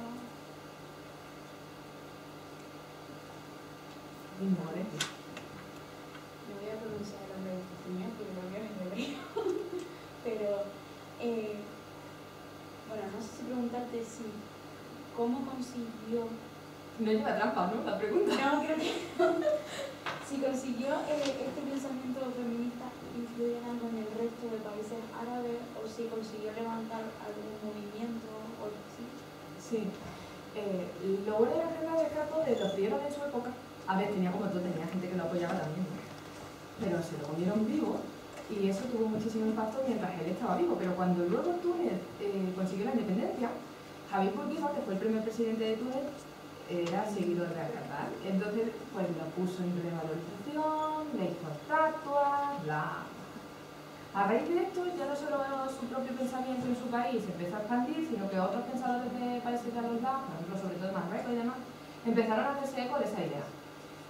Ignore. No voy a pronunciar el nombre de este señor porque creo que es hebreo. Pero, bueno, no sé si preguntarte si cómo consiguió. No lleva trampa, ¿no? La pregunta. No, creo que si consiguió este pensamiento feminista influir en algo en el resto de países árabes o si consiguió levantar algún movimiento o algo así. Sí. Lo bueno de la guerra de Cato de los primeros de su época, a ver, tenía como todo, tenía gente que lo apoyaba también, ¿no? Pero se lo comieron vivo y eso tuvo muchísimo impacto mientras él estaba vivo. Pero cuando luego Túnez consiguió la independencia, Javier Bourguiba, que fue el primer presidente de Túnez, era seguidor de Al-Qaeda. Entonces, pues lo puso en revalorización, le hizo estatuas, A raíz de esto, ya no solo su propio pensamiento en su país empezó a expandir, sino que otros pensadores de países de los lados, por ejemplo, sobre todo de Marruecos y demás, empezaron a hacerse eco de esa idea.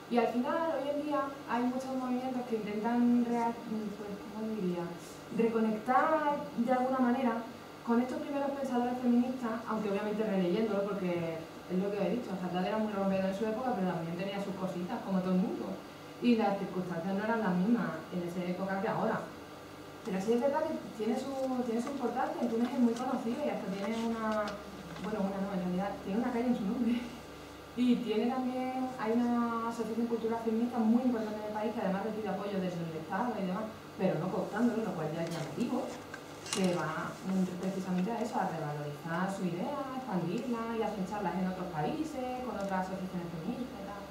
Y al final, hoy en día, hay muchos movimientos que intentan, reconectar de alguna manera con estos primeros pensadores feministas, aunque obviamente releyéndolo, porque es lo que he dicho, Haddad era muy rompedor en su época, pero también tenía sus cositas, como todo el mundo. Y las circunstancias no eran las mismas en esa época que ahora. Pero sí es verdad que tiene su importancia, en Túnez es muy conocido y hasta tiene en realidad, tiene una calle en su nombre. Y tiene también, hay una asociación cultural feminista muy importante en el país que además recibe apoyo desde el Estado y demás, pero no cooptándolo, lo cual ya es llamativo, que va precisamente a eso, a revalorizar su idea, a expandirla y a fincharlas en otros países, con otras asociaciones feministas y tal.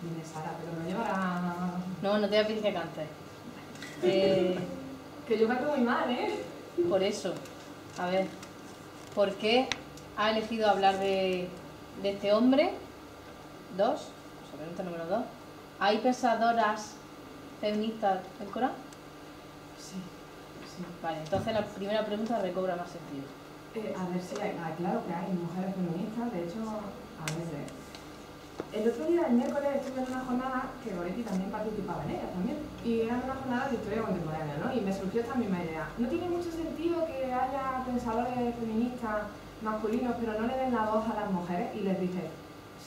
Dime, Sara, pero no llevará... No, no te voy a pedir que cantes. Que yo canto muy mal, ¿eh? Por eso, a ver, ¿por qué ha elegido hablar de este hombre? Dos, pregunta número 2. ¿Hay pensadoras feministas del Corán? Sí. Vale, entonces la primera pregunta recobra más sentido. A ver si claro que hay mujeres feministas, de hecho, a ver, el otro día, el miércoles, estuve en una jornada que Goretti también participaba en ella también, y era una jornada de historia contemporánea, ¿no? Y me surgió esta misma idea. No tiene mucho sentido que haya pensadores feministas masculinos, pero no le den la voz a las mujeres, y les dije,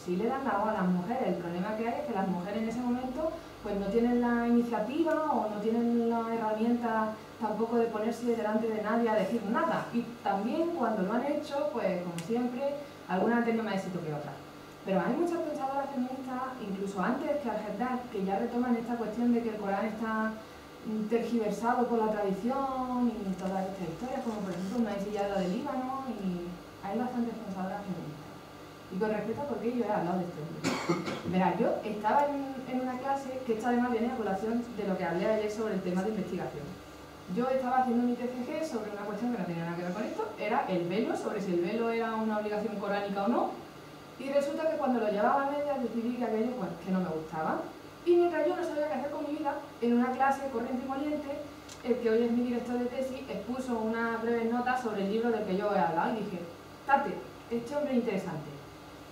sí le dan la voz a las mujeres, el problema que hay es que las mujeres en ese momento pues no tienen la iniciativa o no tienen la herramienta tampoco de ponerse delante de nadie a decir nada, y también cuando lo han hecho, pues como siempre, algunas han tenido más éxito que otras. Pero hay muchas pensadoras feministas, incluso antes que Al-Haddad, que ya retoman esta cuestión de que el Corán está tergiversado por la tradición y todas estas historias, como por ejemplo una Isillada del Líbano, y hay bastantes pensadoras feministas. Y con respecto a por qué yo he hablado de este libro. Verá, yo estaba en una clase que esta además viene a colación de lo que hablé ayer sobre el tema de investigación. Yo estaba haciendo mi TCG sobre una cuestión que no tenía nada que ver con esto, era el velo, sobre si el velo era una obligación coránica o no. Y resulta que cuando lo llevaba a medias decidí que aquello, pues, que no me gustaba. Y mientras yo no sabía qué hacer con mi vida, en una clase corriente y moliente, el que hoy es mi director de tesis expuso unas breves notas sobre el libro del que yo he hablado y dije, Tate, este hombre es interesante.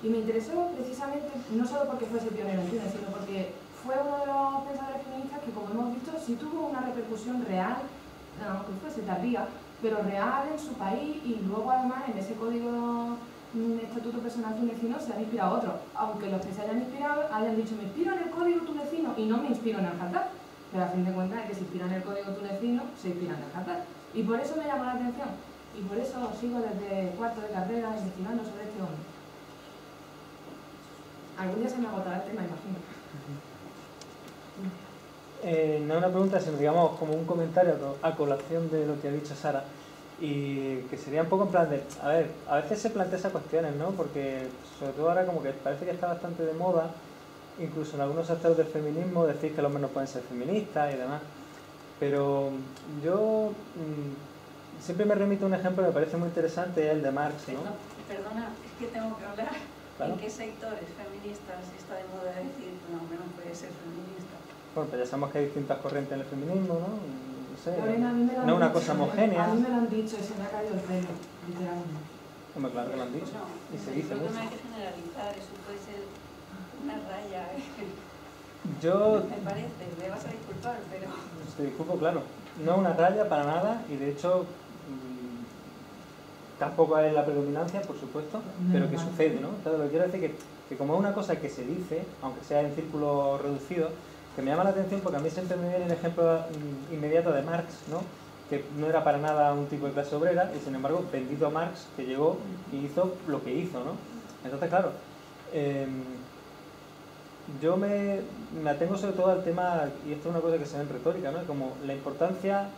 Y me interesó precisamente, no solo porque fuese pionero en Túnez, sino porque fue uno de los pensadores feministas que, como hemos visto, sí tuvo una repercusión real, aunque fuese tardía, pero real en su país, y luego además en ese código estatuto personal tunecino se han inspirado otros, aunque los que se hayan inspirado hayan dicho me inspiro en el código tunecino y no me inspiro en Al-Haddad, pero a fin de cuentas el que se inspira en el código tunecino se inspira en Al-Haddad, y por eso me llamó la atención y por eso sigo desde cuarto de carrera investigando sobre este hombre. Algún día se me agotará el tema, imagino. No una pregunta, sino digamos como un comentario a colación de lo que ha dicho Sara. Y que sería un poco en plan de, a ver, a veces se plantea esas cuestiones, ¿no? Porque sobre todo ahora como que parece que está bastante de moda, incluso en algunos sectores del feminismo, decir que los hombres no pueden ser feministas y demás. Pero yo siempre me remito a un ejemplo que me parece muy interesante, el de Marx, ¿no? Perdona, es que tengo que hablar. Claro. ¿En qué sectores feministas está de moda decir que un hombre no puede ser feminista? Bueno, pues ya sabemos que hay distintas corrientes en el feminismo, ¿no? No sé, Lorena, a mí me lo han no es una dicho, cosa homogénea. A mí me lo han dicho y se me ha caído el pelo, literalmente. Hombre, claro que lo han dicho. Bueno, Y se yo dice creo que mucho. no hay que generalizar, eso puede ser una raya, Yo me parece, me vas a disculpar, pero... te disculpo, claro, no es una raya para nada y de hecho tampoco es la predominancia, por supuesto, pero que sucede, ¿no? Entonces, lo que quiero decir que como es una cosa que se dice, aunque sea en círculos reducidos, que me llama la atención porque a mí siempre me viene el ejemplo inmediato de Marx, ¿no? Que no era para nada un tipo de clase obrera y sin embargo bendito a Marx que llegó y hizo lo que hizo, ¿no? Entonces, claro, yo me atengo sobre todo al tema, y esto es una cosa que se ve en retórica, ¿no? Como la importancia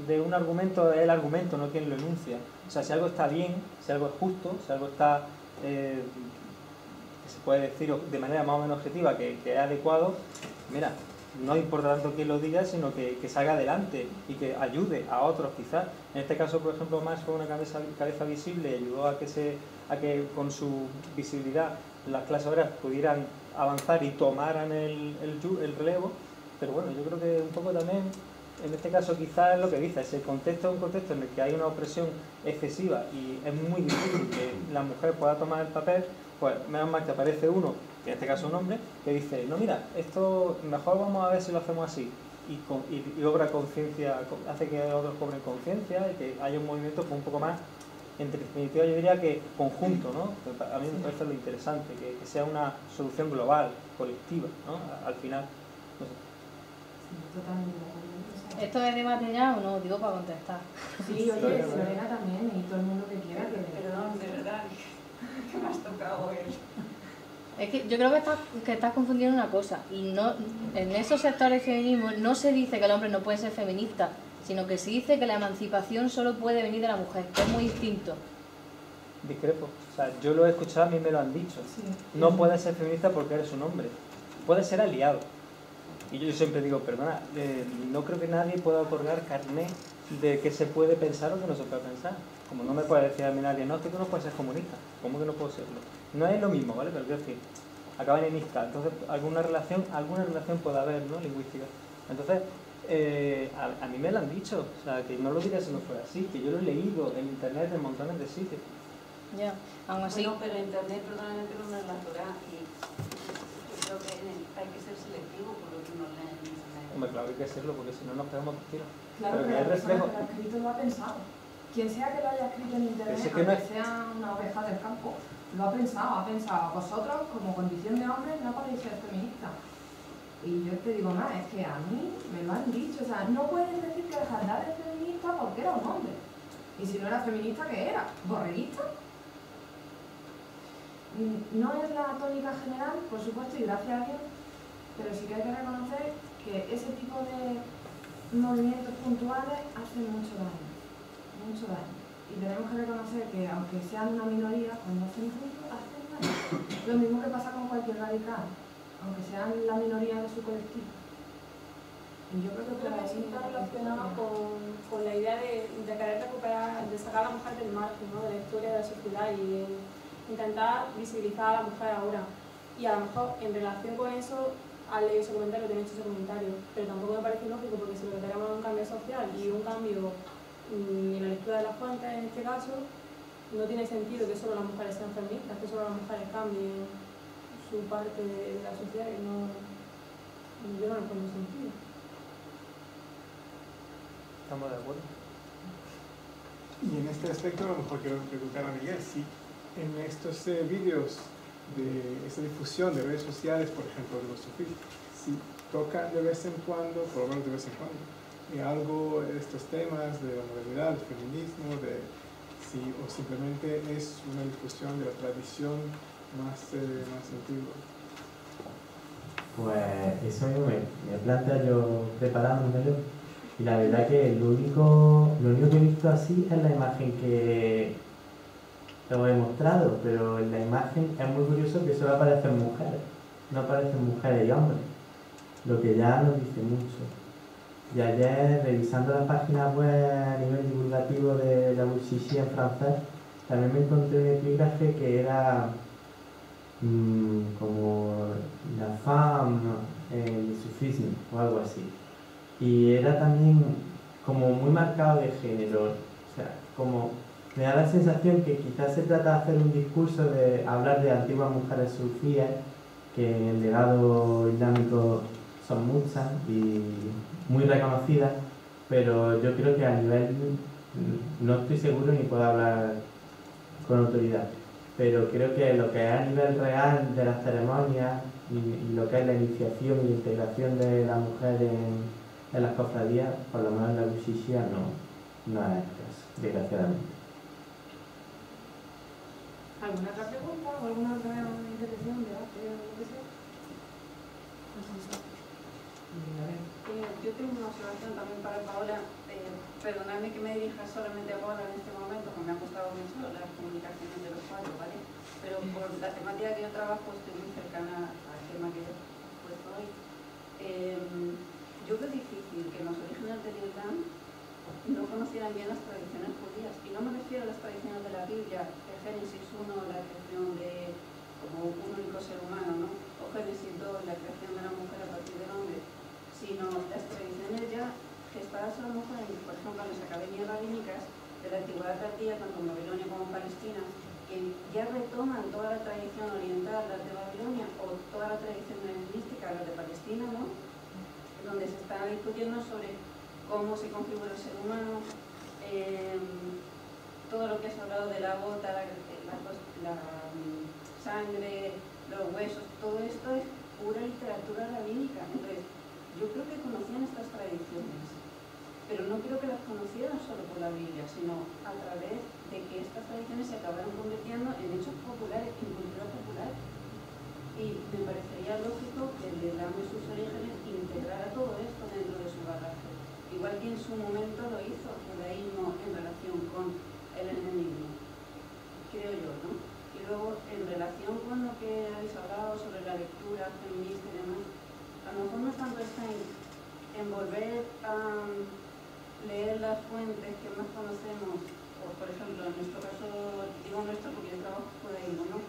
de un argumento es el argumento, no quien lo enuncia. O sea, si algo está bien, si algo es justo, si algo está, que se puede decir de manera más o menos objetiva, que es adecuado, mira, no importa tanto quién lo diga, sino que salga adelante y que ayude a otros quizás. En este caso, por ejemplo, Marx fue una cabeza visible y ayudó a que con su visibilidad las clases obreras pudieran avanzar y tomaran el relevo, pero bueno, yo creo que un poco también, en este caso quizás es lo que dice, ese contexto es un contexto en el que hay una opresión excesiva y es muy difícil que la mujer pueda tomar el papel, pues menos mal que aparece uno, que en este caso un hombre, que dice, no mira, esto mejor vamos a ver si lo hacemos así, y obra conciencia, hace que otros cobren conciencia y que haya un movimiento un poco más, en definitiva yo diría que conjunto, ¿no? A mí me parece lo interesante, que sea una solución global, colectiva, ¿no? Al final, no sé. Totalmente de acuerdo. ¿Esto es debate ya o no? Digo para contestar. Sí, oye, Lorena también y todo el mundo que quiera que... Perdón, de verdad, que me has tocado el... Es que yo creo que estás confundiendo una cosa. Y no, en esos sectores de feminismo no se dice que el hombre no puede ser feminista, sino que se dice que la emancipación solo puede venir de la mujer, que es muy distinto. Discrepo. O sea, yo lo he escuchado, a mí me lo han dicho. Sí. No puedes ser feminista porque eres un hombre. Puedes ser aliado. Y yo siempre digo, perdona, no creo que nadie pueda otorgar carné de qué se puede pensar o qué no se puede pensar. Como no me puede decir a mí nadie, no, tú no puedes ser comunista. ¿Cómo que no puedo serlo? No es lo mismo, ¿vale? Pero quiero decir, acaba en ista. Entonces, alguna relación puede haber, ¿no? Lingüística. Entonces, a mí me lo han dicho, o sea, que no lo diría si no fuera así, que yo lo he leído en internet en montones de sitios. Ya, aún así. Bueno, pero internet perdóname, pero no es la Torá y yo creo que hay que ser selectivo por lo que uno lee en internet. Hombre, claro que hay que hacerlo, porque si no nos pegamos por tiros. Claro, Pero pero que la es persona reflejo. que lo ha escrito lo ha pensado. Quien sea que lo haya escrito en internet, Ese que no aunque es- sea una oveja del campo, lo ha pensado. Vosotros, como condición de hombre, no podéis ser feministas. Y yo te digo más, es que a mí me lo han dicho. O sea, no puedes decir que Jaldar es feminista porque era un hombre. Y si no era feminista, ¿qué era? ¿Borreguista? No es la tónica general, por supuesto, y gracias a Dios, pero sí que hay que reconocer que ese tipo de movimientos puntuales hacen mucho daño. Y tenemos que reconocer que, aunque sean una minoría, cuando hacen ruido, hacen daño. Lo mismo que pasa con cualquier radical, aunque sean la minoría de su colectivo. Y yo creo que por Creo que ahí... eso está relacionado con la idea de querer recuperar, de sacar a la mujer del margen, ¿no? De la historia de la sociedad y de intentar visibilizar a la mujer ahora. Y a lo mejor en relación con eso has leído ese comentario, te han hecho ese comentario, pero tampoco me parece lógico porque si lo que queremos es un cambio social y un cambio en la lectura de las fuentes en este caso, no tiene sentido que solo las mujeres sean feministas, que solo las mujeres cambien su parte de la sociedad, que no, yo no le encuentro sentido. ¿Estamos de acuerdo? Y en este aspecto a lo mejor quiero preguntar a Miguel si en estos vídeos de esta difusión de redes sociales, por ejemplo, de los sufís, si tocan de vez en cuando, por lo menos de vez en cuando, algo estos temas de la modernidad, del feminismo, o simplemente es una difusión de la tradición más antigua. Pues eso me plantea yo preparándomelo y la verdad que lo único que he visto así es la imagen que os he mostrado, pero en la imagen es muy curioso que solo aparecen mujeres, no aparecen mujeres y hombres, lo que ya nos dice mucho. Y ayer, revisando las páginas web a nivel divulgativo de la Wikisí en francés, también me encontré un epígrafe que era como la femme el sufismo o algo así. Y era también como muy marcado de género, o sea, como me da la sensación que quizás se trata de hacer un discurso de hablar de antiguas mujeres sufíes, que en el legado islámico son muchas y muy reconocidas, pero yo creo que a nivel, no estoy seguro ni puedo hablar con autoridad, pero creo que lo que es a nivel real de las ceremonias y lo que es la iniciación y la integración de la mujer en las cofradías, por lo menos en la Bushichia no es el caso, desgraciadamente. ¿Alguna otra pregunta o alguna otra intervención, debate o lo que sea? Yo tengo una observación también para Paola. Perdonadme que me dirija solamente a Paola en este momento, porque me han costado mucho las comunicaciones de los cuatro, ¿vale? Pero por la temática que yo trabajo estoy muy cercana al tema que he puesto hoy. Yo veo difícil que los orígenes del Islam no conocieran bien las tradiciones judías. Y no me refiero a las tradiciones de la Biblia, de Génesis 1, la creación de como un único ser humano, ¿no? O Génesis 2, la creación de la mujer a partir del hombre, sino las tradiciones ya gestadas a lo mejor, por ejemplo, en las academias rabínicas de la antigüedad tardía, tanto en Babilonia como en Palestina, que ya retoman toda la tradición oriental, las de Babilonia, o toda la tradición helenística, las de Palestina, ¿no? Donde se está discutiendo sobre cómo se configura el ser humano, todo lo que has hablado de la gota, la sangre, los huesos, todo esto es pura literatura rabínica. Entonces, yo creo que conocían estas tradiciones, pero no creo que las conocieran solo por la Biblia, sino a través de que estas tradiciones se acabaron convirtiendo en hechos populares, en cultura popular. Y me parecería lógico que el Islam y sus orígenes integrara todo esto dentro de su bagaje, igual que en su momento lo hizo el judaísmo en relación con el helenismo, creo yo, ¿no? Y luego, en relación con lo que habéis hablado sobre la lectura feminista y demás, a lo mejor no tanto está en volver a leer las fuentes que más conocemos, o por ejemplo, en nuestro caso, digo nuestro porque yo trabajo con judaísmo, ¿no?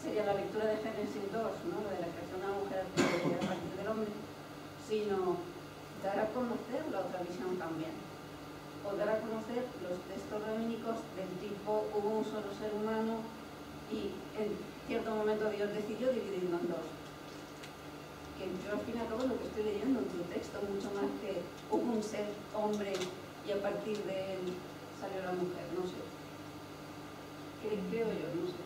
Sería la lectura de Génesis 2, ¿no? La de la creación de la mujer a partir del hombre, sino dar a conocer la otra visión también, o dar a conocer los textos rabínicos del tipo hubo un solo ser humano y en cierto momento Dios decidió dividirlo en dos. Que yo al fin y al cabo lo que estoy leyendo en tu texto, mucho más que hubo un ser hombre y a partir de él salió la mujer, no sé. Creo yo, no sé.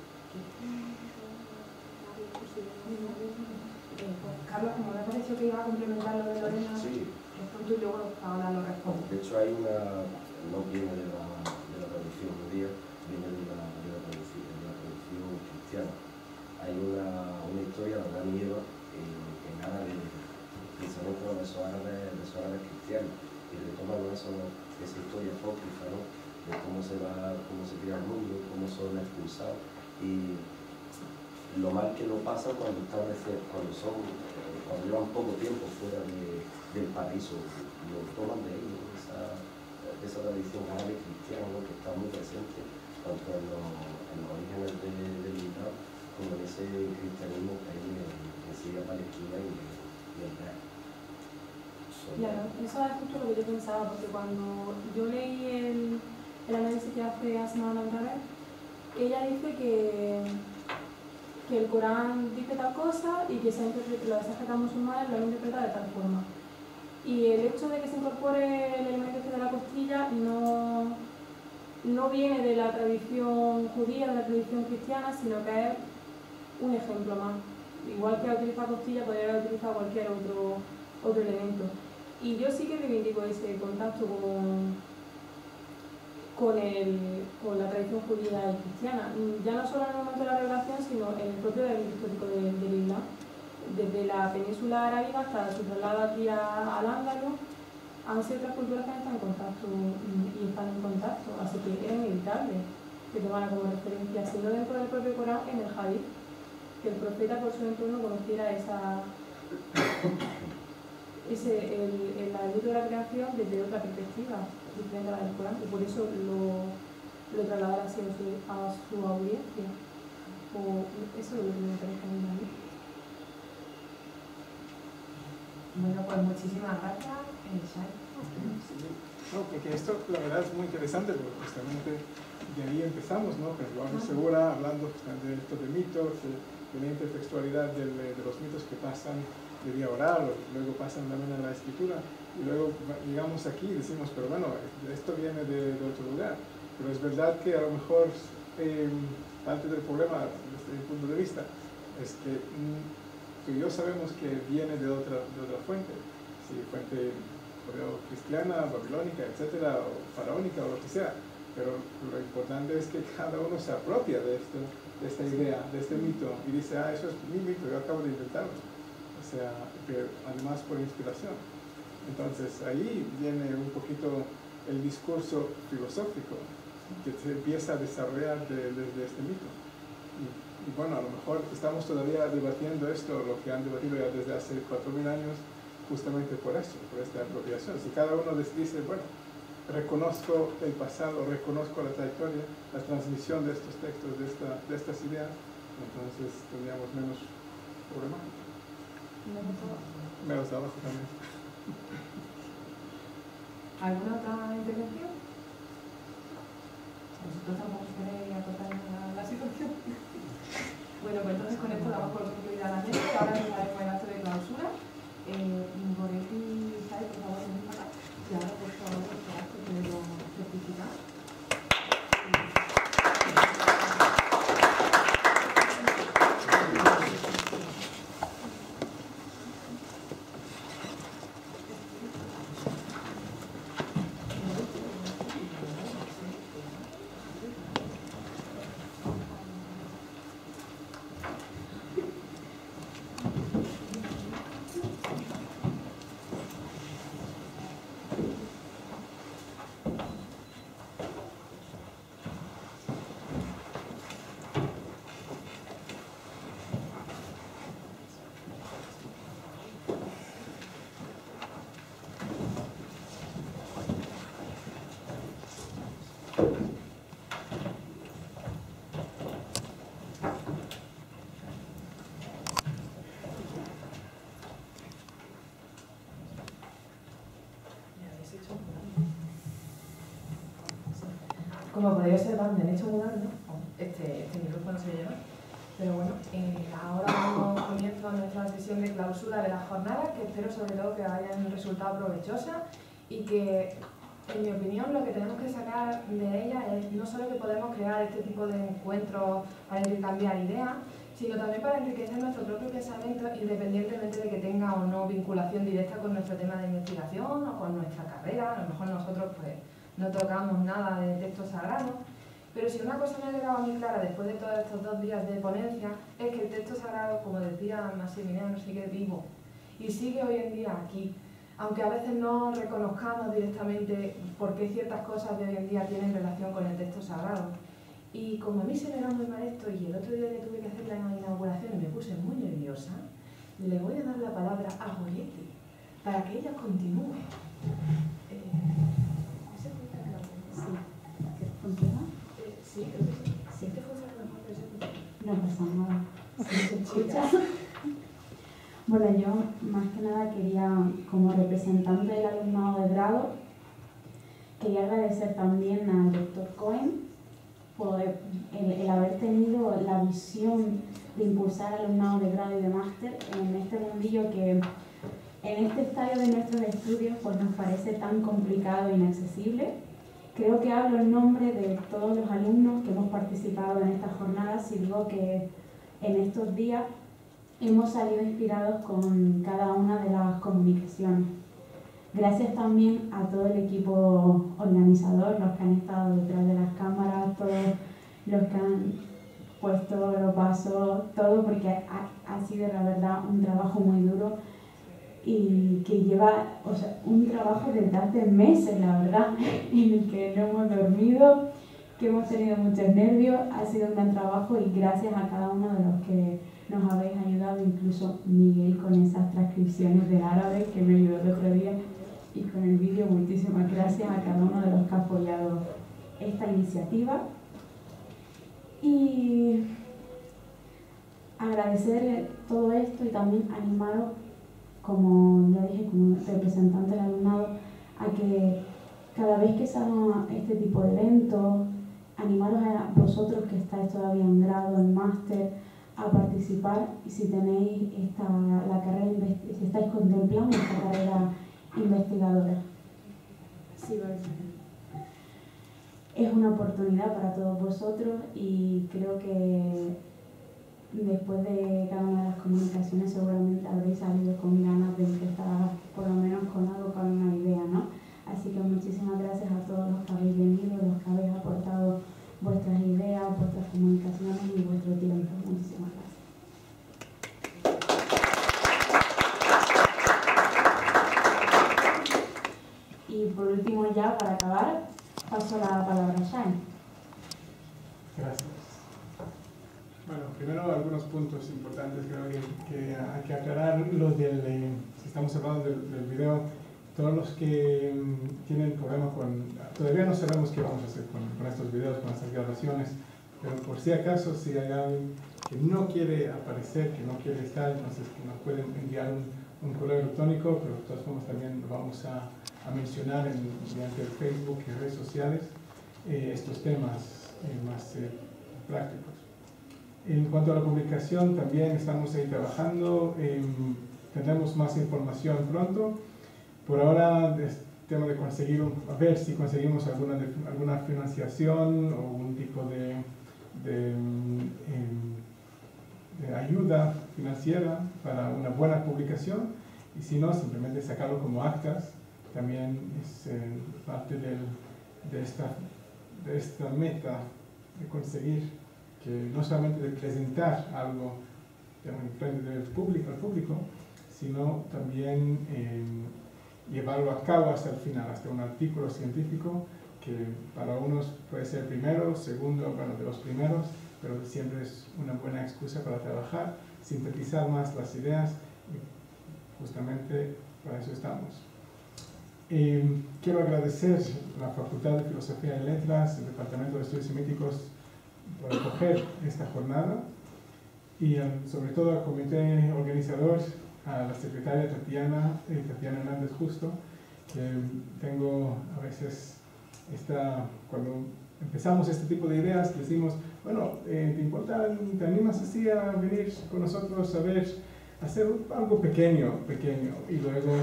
Carlos, como me ha parecido que iba a complementar lo de Lorena, sí. Responde y luego Paola lo responde. De hecho hay no viene de la tradición judía, viene de la tradición cristiana. Hay una historia de Adán y Eva que nada precisamente de esos árabes cristianos, y retoman esa historia apócrifa, ¿no? De cómo se crea el mundo, cómo son expulsados y lo mal que lo pasan cuando llevan poco tiempo fuera del paraíso, lo toman de ahí, ¿no? de esa tradición árabe cristiana, ¿no? Que está muy presente tanto en los orígenes del Islam como en ese cristianismo que hay en Siria, Palestina y en Irak. Claro, eso es justo lo que yo pensaba, porque cuando yo leí el análisis que hace Asma Al-Rabi, ella dice que el Corán dice tal cosa y que los exégetas musulmanes lo han interpretado de tal forma. Y el hecho de que se incorpore el elemento de la costilla no viene de la tradición judía, de la tradición cristiana, sino que es un ejemplo más. Igual que ha utilizado costilla, podría haber utilizado cualquier otro elemento. Y yo sí que reivindico ese contacto con la tradición judía y cristiana, ya no solo en el momento de la revelación, sino en el propio devenir histórico del Islam. Desde la península arábiga hasta su traslado aquí al Ándalus, han sido otras culturas que han estado en contacto y están en contacto, así que era inevitable que tomaran como referencia, sino dentro del propio Corán, en el Hadith, que el profeta por su entorno conociera el elemento de la creación desde otra perspectiva diferente a la del Corán, y por eso lo trasladara así a su audiencia. O eso es lo que me parece a mí. Bueno, pues muchísimas gracias, Shai. No, porque esto la verdad es muy interesante, porque justamente de ahí empezamos, ¿no? Pero Álvaro Segura hablando justamente de estos de mitos, de la intertextualidad de los mitos que pasan de vía oral, o luego pasan también a la escritura, y luego llegamos aquí y decimos, pero bueno, esto viene de otro lugar. Pero es verdad que a lo mejor parte del problema, desde mi punto de vista, es que tú y yo sabemos que viene de otra fuente, si fuente cristiana, babilónica, etcétera, o faraónica, o lo que sea. Pero lo importante es que cada uno se apropia de esta idea, de este mito, y dice, ah, eso es mi mito, yo acabo de inventarlo. O sea, que además por inspiración. Entonces ahí viene un poquito el discurso filosófico que se empieza a desarrollar desde este mito. Y bueno, a lo mejor estamos todavía debatiendo esto, lo que han debatido ya desde hace 4.000 años, justamente por eso, por esta apropiación. Si cada uno les dice, bueno, reconozco el pasado, reconozco la trayectoria, la transmisión de estos textos, de estas ideas, entonces tendríamos menos problemas. Menos trabajo también. ¿Alguna otra intervención? ¿Vosotros tampoco queréis acotar la situación? Bueno, pues entonces con esto damos por concluida la mesa. Ahora empezaremos el acto de clausura. Goretti y Shai, por favor, venid para acá. Y ahora, por favor, este acto que lo certificamos. Como podéis observar, me han hecho mudar, ¿no? Este micrófono se lleva. Pero bueno, ahora damos comienzo a nuestra sesión de clausura de la jornada, que espero sobre todo que hayan resultado provechosas y que, en mi opinión, lo que tenemos que sacar de ella es no solo que podemos crear este tipo de encuentros para intercambiar ideas, sino también para enriquecer nuestro propio pensamiento, independientemente de que tenga o no vinculación directa con nuestro tema de investigación o con nuestra carrera. A lo mejor nosotros pues no tocamos nada de textos sagrados, pero si una cosa me ha quedado muy clara después de todos estos 2 días de ponencia es que el texto sagrado, como decía Maximiliano, sigue vivo y sigue hoy en día aquí, aunque a veces no reconozcamos directamente por qué ciertas cosas de hoy en día tienen relación con el texto sagrado. Y como a mí se me da muy mal esto y el otro día que tuve que hacer la inauguración y me puse muy nerviosa, le voy a dar la palabra a Goretti para que ella continúe. ¿Funciona? Sí, creo que sí. Sí, te funciona mejor, pero no pasa nada. ¿Sí se escucha? Bueno, yo más que nada quería, como representante del alumnado de grado, quería agradecer también al doctor Cohen por el haber tenido la visión de impulsar al alumnado de grado y de máster en este mundillo que en este estadio de nuestros estudios pues nos parece tan complicado e inaccesible. Creo que hablo en nombre de todos los alumnos que hemos participado en estas jornadas y digo que en estos días hemos salido inspirados con cada una de las comunicaciones. Gracias también a todo el equipo organizador, los que han estado detrás de las cámaras, todos los que han puesto los vasos, todo, porque ha sido la verdad un trabajo muy duro y que lleva un trabajo desde hace meses, la verdad, en el que no hemos dormido, que hemos tenido muchos nervios. Ha sido un gran trabajo y gracias a cada uno de los que nos habéis ayudado, incluso Miguel con esas transcripciones del árabe que me ayudó el otro día, y con el vídeo. Muchísimas gracias a cada uno de los que ha apoyado esta iniciativa. Y agradecer todo esto y también animaros como ya dije, como representante del alumnado, a que cada vez que se hagan este tipo de eventos, animaros a vosotros que estáis todavía en grado, en máster, a participar, y si tenéis la carrera, si estáis contemplando esta carrera investigadora. Sí, es una oportunidad para todos vosotros, y creo que después de cada una de las comunicaciones seguramente habréis salido con ganas de empezar por lo menos con algo, con una idea, ¿no? Así que muchísimas gracias a todos los que habéis venido, los que habéis aportado vuestras ideas, vuestras comunicaciones y vuestro tiempo. Muchísimas gracias. Y por último, ya para acabar, paso la palabra a Shane. Gracias. Bueno, primero algunos puntos importantes creo que hay que aclarar. Los del, si estamos hablando del video, todos los que tienen problemas todavía no sabemos qué vamos a hacer con estos videos, con estas grabaciones, pero por si acaso, si hay alguien que no quiere aparecer, que no quiere estar, entonces que nos pueden enviar un correo electrónico, pero de todas formas también lo vamos a mencionar mediante el Facebook y redes sociales, estos temas más prácticos. En cuanto a la publicación, también estamos ahí trabajando, tendremos más información pronto. Por ahora, es tema de conseguir, a ver si conseguimos alguna financiación o un tipo de ayuda financiera para una buena publicación, y si no, simplemente sacarlo como actas. También es parte de esta meta de conseguir que no solamente de presentar algo en frente del público, al público, sino también llevarlo a cabo hasta el final, hasta un artículo científico que para unos puede ser primero, segundo, bueno, de los primeros, pero siempre es una buena excusa para trabajar, sintetizar más las ideas, y justamente para eso estamos. Quiero agradecer a la Facultad de Filosofía y Letras, el Departamento de Estudios Semíticos, por acoger esta jornada, y sobre todo al comité organizador, a la secretaria Tatiana Hernández Justo, que tengo a veces cuando empezamos este tipo de ideas, decimos, bueno, ¿te importa, te animas así a venir con nosotros a ver, hacer algo pequeño, y luego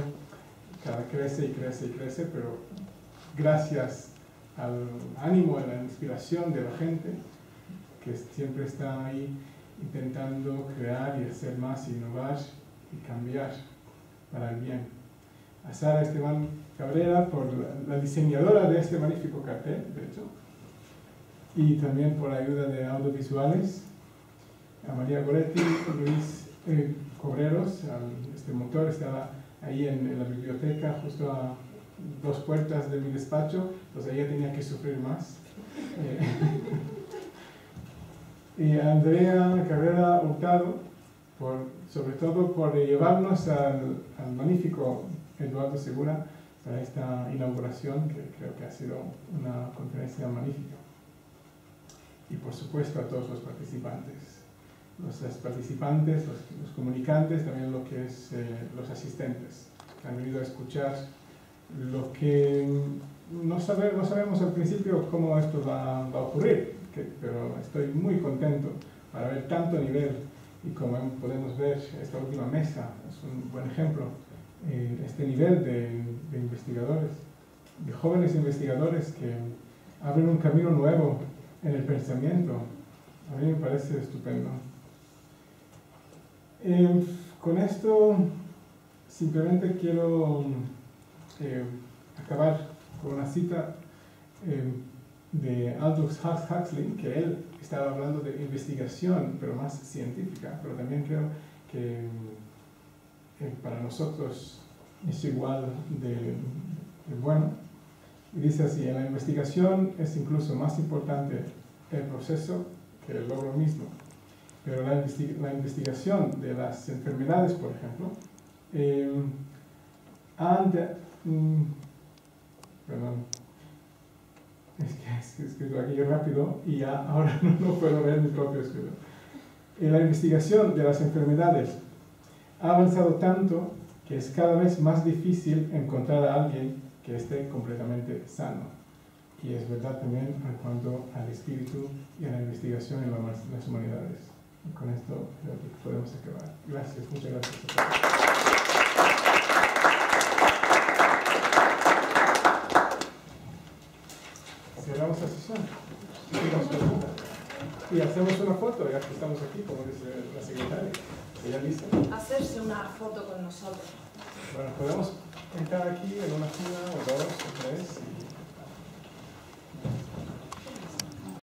cada crece y crece y crece, pero gracias al ánimo, a la inspiración de la gente, que siempre está ahí intentando crear y hacer más, innovar y cambiar para el bien. A Sara Esteban Cabrera, por la diseñadora de este magnífico cartel, de hecho, y también por la ayuda de audiovisuales, a María Goretti, Luis Cobreros, este motor estaba ahí en la biblioteca, justo a 2 puertas de mi despacho, entonces ella tenía que sufrir más. Y a Andrea Carrera Hurtado, sobre todo por llevarnos al magnífico Eduardo Segura para esta inauguración, que creo que ha sido una conferencia magnífica. Y por supuesto a todos los participantes, los comunicantes, también lo que es los asistentes, que han venido a escuchar lo que no sabemos al principio cómo esto va a ocurrir, pero estoy muy contento para ver tanto nivel, y como podemos ver, esta última mesa es un buen ejemplo, este nivel de investigadores, de jóvenes investigadores que abren un camino nuevo en el pensamiento. A mí me parece estupendo. Con esto simplemente quiero acabar con una cita de Aldous Huxley, que él estaba hablando de investigación, pero más científica, pero también creo que para nosotros es igual de bueno. Y dice así: en la investigación es incluso más importante el proceso que el logro mismo. Pero la investigación de las enfermedades, por ejemplo, perdón, es que he escrito aquí rápido y ya ahora no puedo ver mi propio escrito. La investigación de las enfermedades ha avanzado tanto que es cada vez más difícil encontrar a alguien que esté completamente sano. Y es verdad también en cuanto al espíritu y a la investigación en las humanidades. Y con esto creo que podemos acabar. Gracias, muchas gracias a todos. Cerramos la sesión. Y hacemos una foto, ya que estamos aquí, como dice la secretaria. ¿Ya lista? Hacerse una foto con nosotros. Bueno, podemos entrar aquí en una fila o dos o tres.